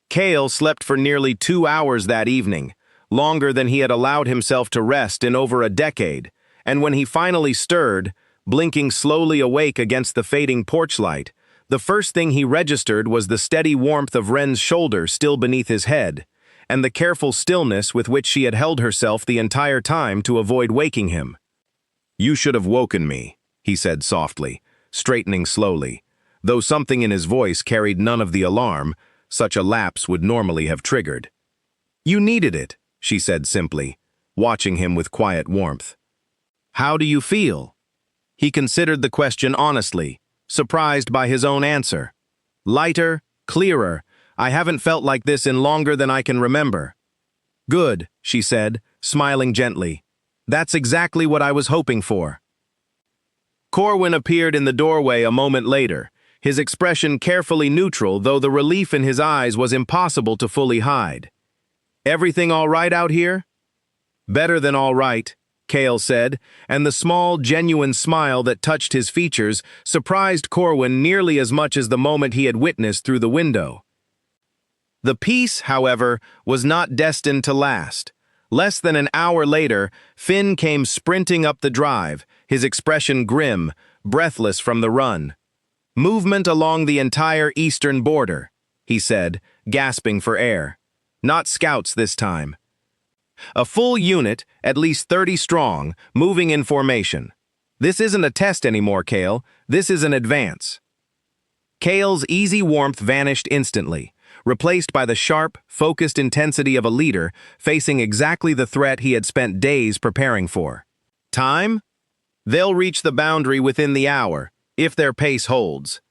[SPEAKER 1] Cale slept for nearly 2 hours that evening, longer than he had allowed himself to rest in over a decade, and when he finally stirred, blinking slowly awake against the fading porch light, the first thing he registered was the steady warmth of Ren's shoulder still beneath his head, and the careful stillness with which she had held herself the entire time to avoid waking him. "You should have woken me," he said softly, straightening slowly, though something in his voice carried none of the alarm such a lapse would normally have triggered. "You needed it," she said simply, watching him with quiet warmth. "How do you feel?" He considered the question honestly, surprised by his own answer. "Lighter, clearer. I haven't felt like this in longer than I can remember." "Good," she said, smiling gently. "That's exactly what I was hoping for." Corwin appeared in the doorway a moment later, his expression carefully neutral, though the relief in his eyes was impossible to fully hide. "Everything all right out here?" "Better than all right," Cale said, and the small, genuine smile that touched his features surprised Corwin nearly as much as the moment he had witnessed through the window. The peace, however, was not destined to last. Less than an hour later, Finn came sprinting up the drive, his expression grim, breathless from the run. "Movement along the entire eastern border," he said, gasping for air. "Not scouts this time. A full unit, at least 30 strong, moving in formation. This isn't a test anymore, Cale. This is an advance." Cale's easy warmth vanished instantly, replaced by the sharp, focused intensity of a leader facing exactly the threat he had spent days preparing for. "Time? They'll reach the boundary within the hour, if their pace holds.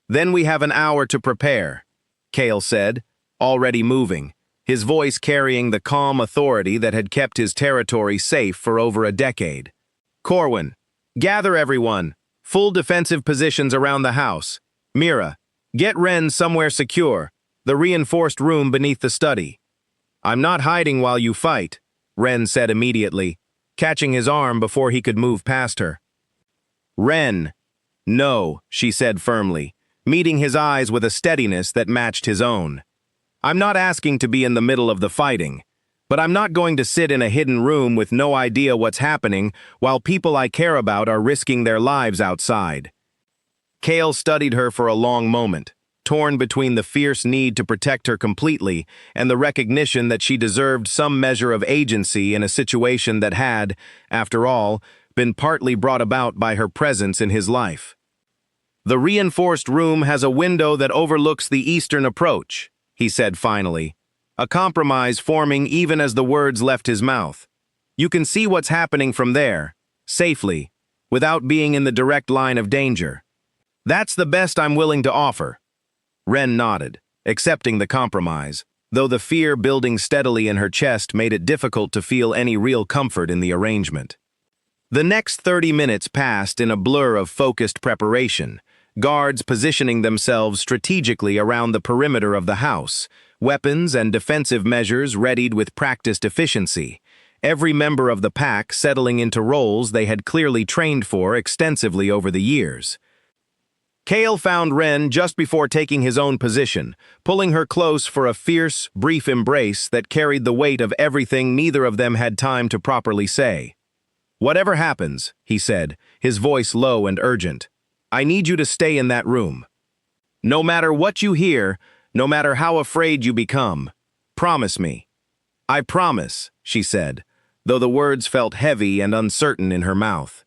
[SPEAKER 1] Then we have an hour to prepare," Cale said, already moving, his voice carrying the calm authority that had kept his territory safe for over a decade. "Corwin, gather everyone. Full defensive positions around the house. Mira, get Ren somewhere secure, the reinforced room beneath the study." "I'm not hiding while you fight," Ren said immediately, catching his arm before he could move past her. "Ren." "No," she said firmly, meeting his eyes with a steadiness that matched his own. "I'm not asking to be in the middle of the fighting, but I'm not going to sit in a hidden room with no idea what's happening while people I care about are risking their lives outside." Kale studied her for a long moment, torn between the fierce need to protect her completely and the recognition that she deserved some measure of agency in a situation that had, after all, been partly brought about by her presence in his life. "The reinforced room has a window that overlooks the eastern approach," he said finally, a compromise forming even as the words left his mouth. "You can see what's happening from there, safely, without being in the direct line of danger. That's the best I'm willing to offer." Ren nodded, accepting the compromise, though the fear building steadily in her chest made it difficult to feel any real comfort in the arrangement. The next 30 minutes passed in a blur of focused preparation, guards positioning themselves strategically around the perimeter of the house, weapons and defensive measures readied with practiced efficiency, every member of the pack settling into roles they had clearly trained for extensively over the years. Kale found Ren just before taking his own position, pulling her close for a fierce, brief embrace that carried the weight of everything neither of them had time to properly say. "Whatever happens," he said, his voice low and urgent, "I need you to stay in that room. No matter what you hear, no matter how afraid you become, promise me." "I promise," she said, though the words felt heavy and uncertain in her mouth.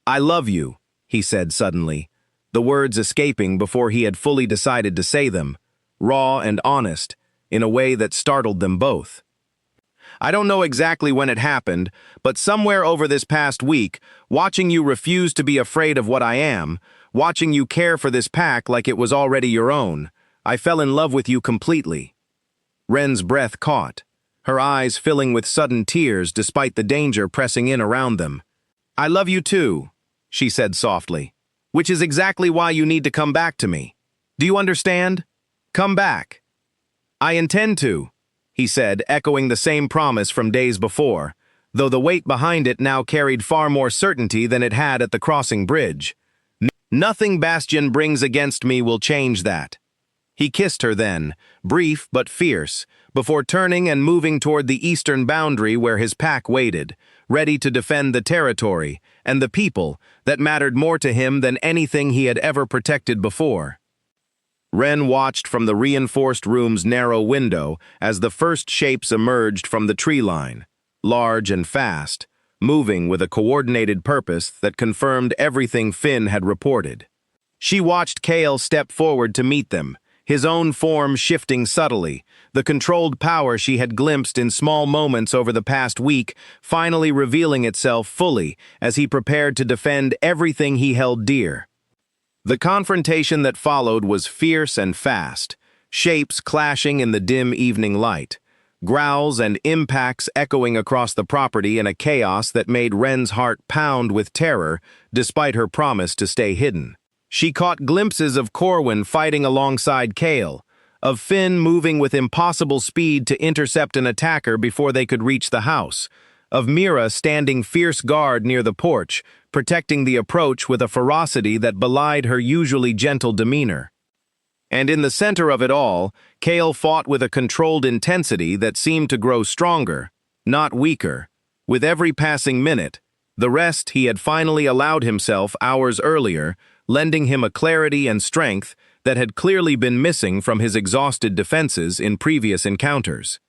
[SPEAKER 1] "I love you," he said suddenly, the words escaping before he had fully decided to say them, raw and honest, in a way that startled them both. "I don't know exactly when it happened, but somewhere over this past week, watching you refuse to be afraid of what I am, watching you care for this pack like it was already your own, I fell in love with you completely." Ren's breath caught, her eyes filling with sudden tears despite the danger pressing in around them. "I love you too," she said softly, "which is exactly why you need to come back to me. Do you understand? Come back." "I intend to," he said, echoing the same promise from days before, though the weight behind it now carried far more certainty than it had at the crossing bridge. "Nothing Bastion brings against me will change that." He kissed her then, brief but fierce, before turning and moving toward the eastern boundary where his pack waited, ready to defend the territory and the people that mattered more to him than anything he had ever protected before. Ren watched from the reinforced room's narrow window as the first shapes emerged from the tree line, large and fast, moving with a coordinated purpose that confirmed everything Finn had reported. She watched Kale step forward to meet them, his own form shifting subtly, the controlled power she had glimpsed in small moments over the past week finally revealing itself fully as he prepared to defend everything he held dear. The confrontation that followed was fierce and fast, shapes clashing in the dim evening light, growls and impacts echoing across the property in a chaos that made Ren's heart pound with terror despite her promise to stay hidden. She caught glimpses of Corwin fighting alongside Kale, of Finn moving with impossible speed to intercept an attacker before they could reach the house, of Mira standing fierce guard near the porch, protecting the approach with a ferocity that belied her usually gentle demeanor. And in the center of it all, Kale fought with a controlled intensity that seemed to grow stronger, not weaker. With every passing minute, the rest he had finally allowed himself hours earlier, lending him a clarity and strength that had clearly been missing from his exhausted defenses in previous encounters.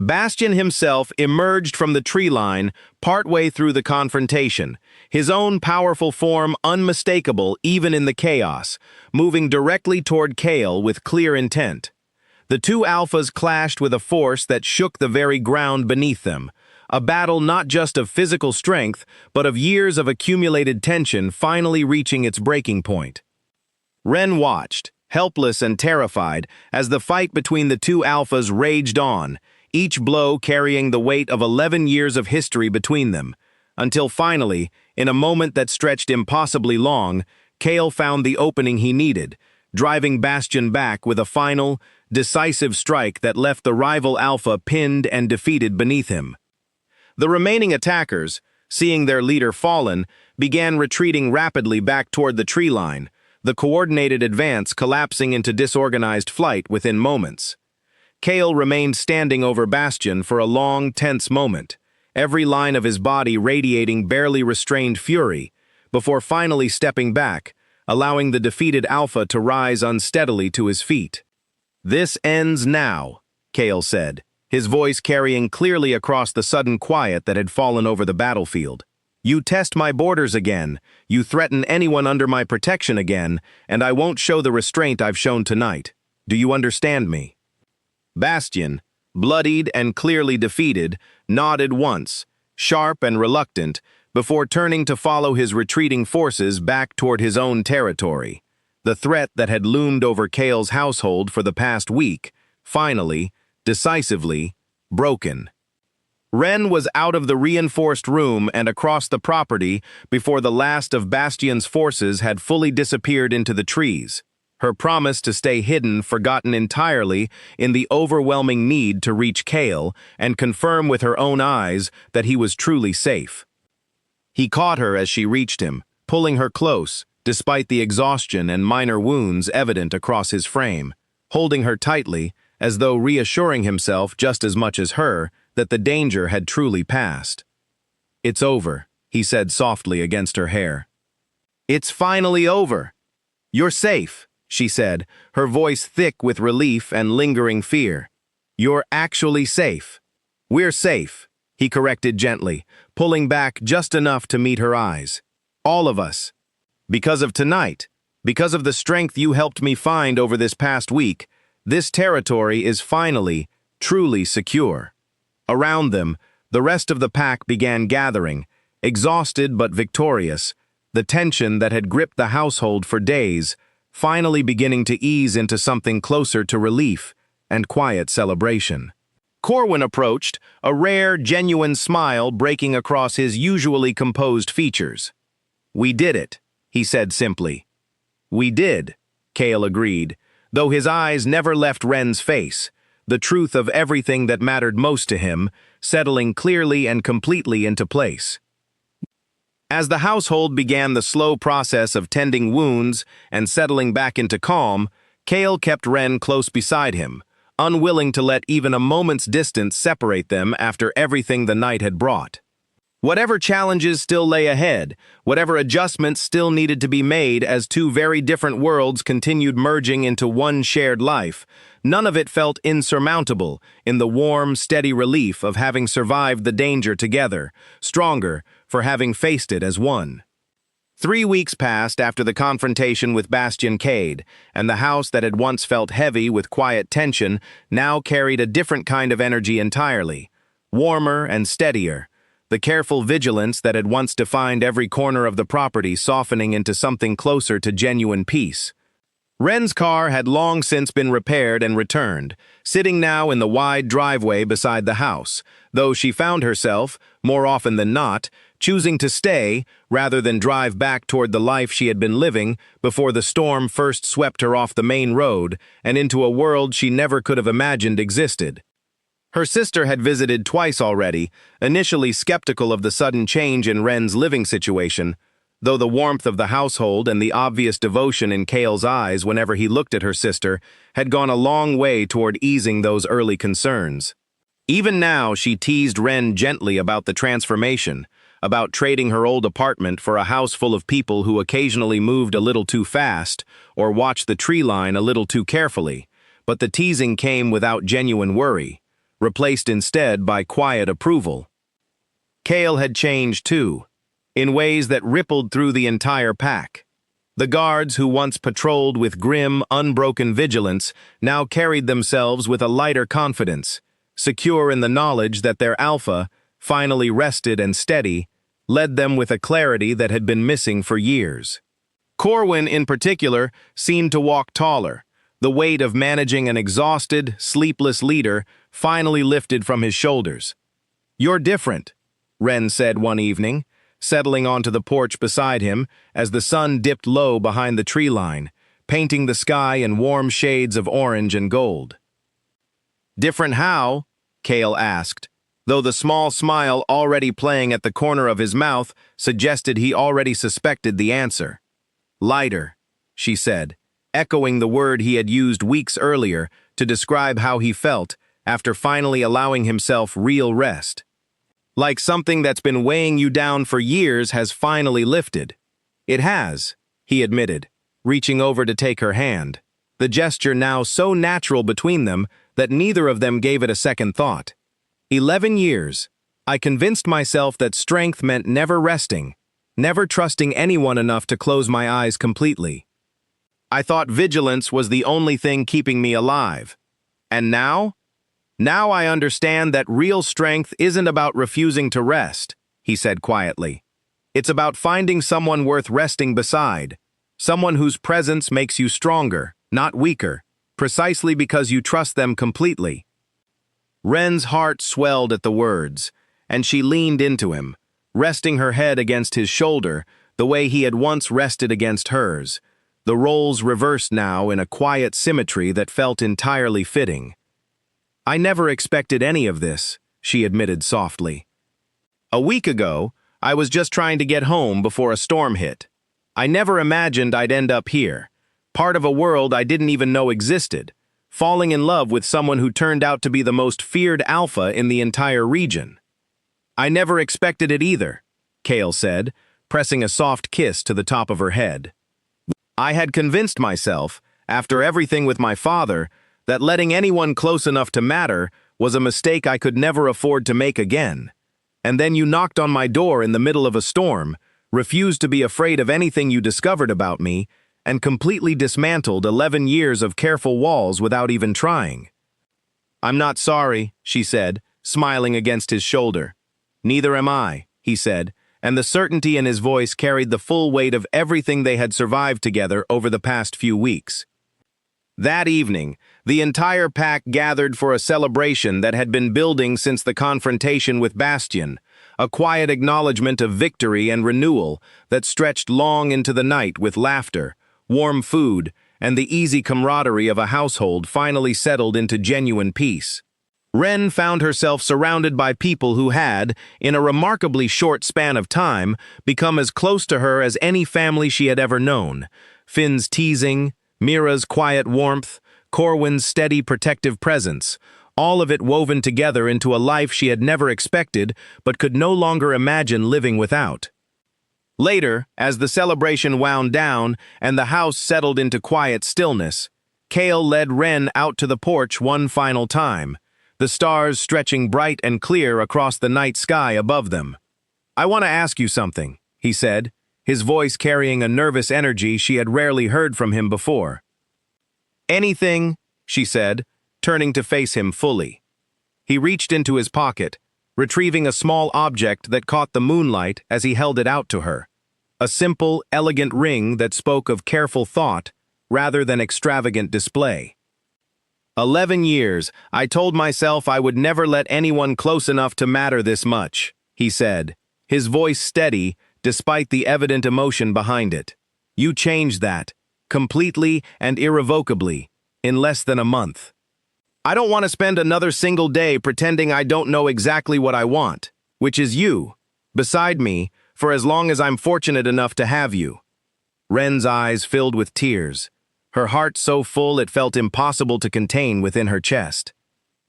[SPEAKER 1] Bastion himself emerged from the tree line partway through the confrontation, his own powerful form unmistakable even in the chaos, moving directly toward Kale with clear intent. The two alphas clashed with a force that shook the very ground beneath them, a battle not just of physical strength, but of years of accumulated tension finally reaching its breaking point. Ren watched, helpless and terrified, as the fight between the two alphas raged on, each blow carrying the weight of 11 years of history between them, until finally, in a moment that stretched impossibly long, Kale found the opening he needed, driving Bastion back with a final, decisive strike that left the rival alpha pinned and defeated beneath him. The remaining attackers, seeing their leader fallen, began retreating rapidly back toward the tree line, the coordinated advance collapsing into disorganized flight within moments. Kale remained standing over Bastion for a long, tense moment, every line of his body radiating barely restrained fury, before finally stepping back, allowing the defeated alpha to rise unsteadily to his feet. "This ends now," Kale said, his voice carrying clearly across the sudden quiet that had fallen over the battlefield. "You test my borders again, you threaten anyone under my protection again, and I won't show the restraint I've shown tonight. Do you understand me?" Bastion, bloodied and clearly defeated, nodded once, sharp and reluctant, before turning to follow his retreating forces back toward his own territory. The threat that had loomed over Kale's household for the past week, finally, decisively, broken. Ren was out of the reinforced room and across the property before the last of Bastion's forces had fully disappeared into the trees, her promise to stay hidden forgotten entirely in the overwhelming need to reach Kale and confirm with her own eyes that he was truly safe. He caught her as she reached him, pulling her close, despite the exhaustion and minor wounds evident across his frame, holding her tightly, as though reassuring himself just as much as her that the danger had truly passed. "It's over," he said softly against her hair. "It's finally over. You're safe," she said, her voice thick with relief and lingering fear. "You're actually safe." "We're safe," he corrected gently, pulling back just enough to meet her eyes. "All of us. Because of tonight, because of the strength you helped me find over this past week, this territory is finally, truly secure." Around them, the rest of the pack began gathering, exhausted but victorious, the tension that had gripped the household for days, finally beginning to ease into something closer to relief and quiet celebration. Corwin approached, a rare, genuine smile breaking across his usually composed features. "We did it," he said simply. "We did," Kale agreed, though his eyes never left Ren's face, the truth of everything that mattered most to him, settling clearly and completely into place. As the household began the slow process of tending wounds and settling back into calm, Kale kept Ren close beside him, unwilling to let even a moment's distance separate them after everything the night had brought. Whatever challenges still lay ahead, whatever adjustments still needed to be made as two very different worlds continued merging into one shared life, none of it felt insurmountable in the warm, steady relief of having survived the danger together, stronger for having faced it as one. 3 weeks passed after the confrontation with Bastion Cade, and the house that had once felt heavy with quiet tension now carried a different kind of energy entirely, warmer and steadier, the careful vigilance that had once defined every corner of the property softening into something closer to genuine peace. Ren's car had long since been repaired and returned, sitting now in the wide driveway beside the house, though she found herself, more often than not, choosing to stay rather than drive back toward the life she had been living before the storm first swept her off the main road and into a world she never could have imagined existed. Her sister had visited twice already, initially skeptical of the sudden change in Ren's living situation, though the warmth of the household and the obvious devotion in Kale's eyes whenever he looked at her sister had gone a long way toward easing those early concerns. Even now, she teased Ren gently about the transformation, about trading her old apartment for a house full of people who occasionally moved a little too fast or watched the tree line a little too carefully, but the teasing came without genuine worry, replaced instead by quiet approval. Kale had changed too, in ways that rippled through the entire pack. The guards who once patrolled with grim, unbroken vigilance now carried themselves with a lighter confidence, secure in the knowledge that their alpha, finally rested and steady, led them with a clarity that had been missing for years. Corwin, in particular, seemed to walk taller. The weight of managing an exhausted, sleepless leader finally lifted from his shoulders. "You're different," Wren said one evening, settling onto the porch beside him as the sun dipped low behind the tree line, painting the sky in warm shades of orange and gold. "Different how?" Cale asked, though the small smile already playing at the corner of his mouth suggested he already suspected the answer. "Lighter," she said, echoing the word he had used weeks earlier to describe how he felt after finally allowing himself real rest. "Like something that's been weighing you down for years has finally lifted." "It has," he admitted, reaching over to take her hand, the gesture now so natural between them that neither of them gave it a second thought. 11 years. I convinced myself that strength meant never resting, never trusting anyone enough to close my eyes completely. I thought vigilance was the only thing keeping me alive. And now? Now I understand that real strength isn't about refusing to rest, he said quietly. It's about finding someone worth resting beside, someone whose presence makes you stronger, not weaker, precisely because you trust them completely. Wren's heart swelled at the words, and she leaned into him, resting her head against his shoulder the way he had once rested against hers, the roles reversed now in a quiet symmetry that felt entirely fitting. "I never expected any of this," she admitted softly. "A week ago, I was just trying to get home before a storm hit. I never imagined I'd end up here, part of a world I didn't even know existed, falling in love with someone who turned out to be the most feared alpha in the entire region." "I never expected it either," Cale said, pressing a soft kiss to the top of her head. "I had convinced myself, after everything with my father, that letting anyone close enough to matter was a mistake I could never afford to make again. And then you knocked on my door in the middle of a storm, refused to be afraid of anything you discovered about me, and completely dismantled 11 years of careful walls without even trying." "I'm not sorry," she said, smiling against his shoulder. "Neither am I," he said, and the certainty in his voice carried the full weight of everything they had survived together over the past few weeks. That evening, the entire pack gathered for a celebration that had been building since the confrontation with Bastion, a quiet acknowledgement of victory and renewal that stretched long into the night with laughter, warm food, and the easy camaraderie of a household finally settled into genuine peace. Wren found herself surrounded by people who had, in a remarkably short span of time, become as close to her as any family she had ever known. Finn's teasing, Mira's quiet warmth, Corwin's steady protective presence, all of it woven together into a life she had never expected but could no longer imagine living without. Later, as the celebration wound down and the house settled into quiet stillness, Cale led Wren out to the porch one final time, the stars stretching bright and clear across the night sky above them. "I want to ask you something," he said, his voice carrying a nervous energy she had rarely heard from him before. "Anything," she said, turning to face him fully. He reached into his pocket, retrieving a small object that caught the moonlight as he held it out to her. A simple, elegant ring that spoke of careful thought rather than extravagant display. 11 years, I told myself I would never let anyone close enough to matter this much," he said, his voice steady despite the evident emotion behind it. "You changed that, completely and irrevocably, in less than a month. I don't want to spend another single day pretending I don't know exactly what I want, which is you, beside me, for as long as I'm fortunate enough to have you." Wren's eyes filled with tears, her heart so full it felt impossible to contain within her chest.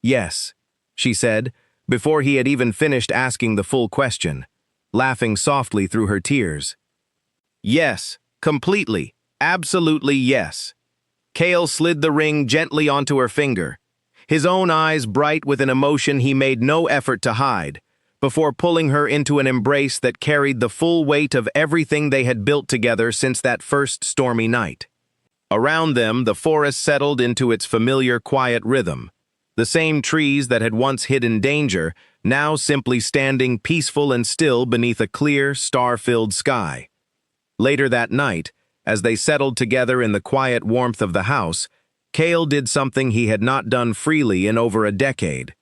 [SPEAKER 1] "Yes," she said, before he had even finished asking the full question, laughing softly through her tears. "Yes, completely, absolutely yes." Cale slid the ring gently onto her finger, his own eyes bright with an emotion he made no effort to hide, before pulling her into an embrace that carried the full weight of everything they had built together since that first stormy night. Around them, the forest settled into its familiar quiet rhythm, the same trees that had once hidden danger, now simply standing peaceful and still beneath a clear, star-filled sky. Later that night, As they settled together in the quiet warmth of the house, Cale did something he had not done freely in over a decade.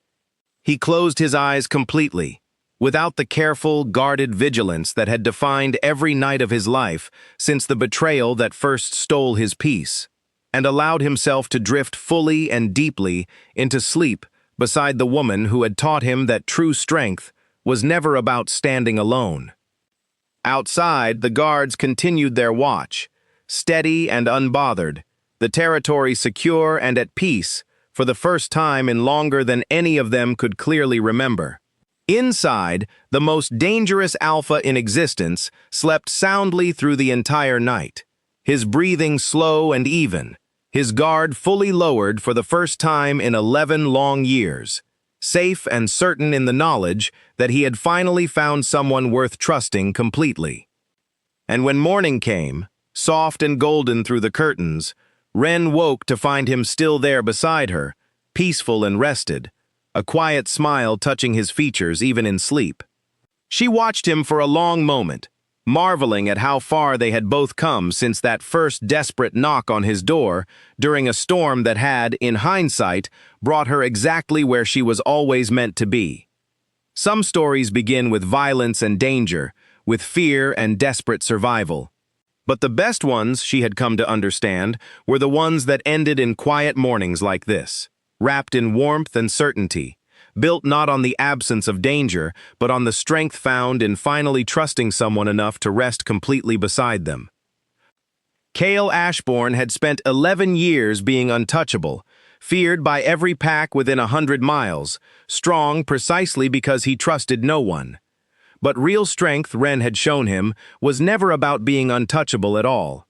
[SPEAKER 1] He closed his eyes completely, without the careful, guarded vigilance that had defined every night of his life since the betrayal that first stole his peace, and allowed himself to drift fully and deeply into sleep beside the woman who had taught him that true strength was never about standing alone. Outside, the guards continued their watch, steady and unbothered, the territory secure and at peace for the first time in longer than any of them could clearly remember. Inside, the most dangerous alpha in existence slept soundly through the entire night, his breathing slow and even, his guard fully lowered for the first time in 11 long years, safe and certain in the knowledge that he had finally found someone worth trusting completely. And when morning came, soft and golden through the curtains, Ren woke to find him still there beside her, peaceful and rested, a quiet smile touching his features even in sleep. She watched him for a long moment, marveling at how far they had both come since that first desperate knock on his door during a storm that had, in hindsight, brought her exactly where she was always meant to be. Some stories begin with violence and danger, with fear and desperate survival. But the best ones, she had come to understand, were the ones that ended in quiet mornings like this, wrapped in warmth and certainty, built not on the absence of danger, but on the strength found in finally trusting someone enough to rest completely beside them. Cale Ashbourne had spent 11 years being untouchable, feared by every pack within 100 miles, strong precisely because he trusted no one. But real strength, Ren had shown him, was never about being untouchable at all.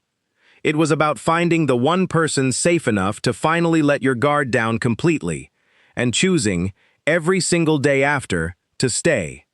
[SPEAKER 1] It was about finding the one person safe enough to finally let your guard down completely, and choosing, every single day after, to stay.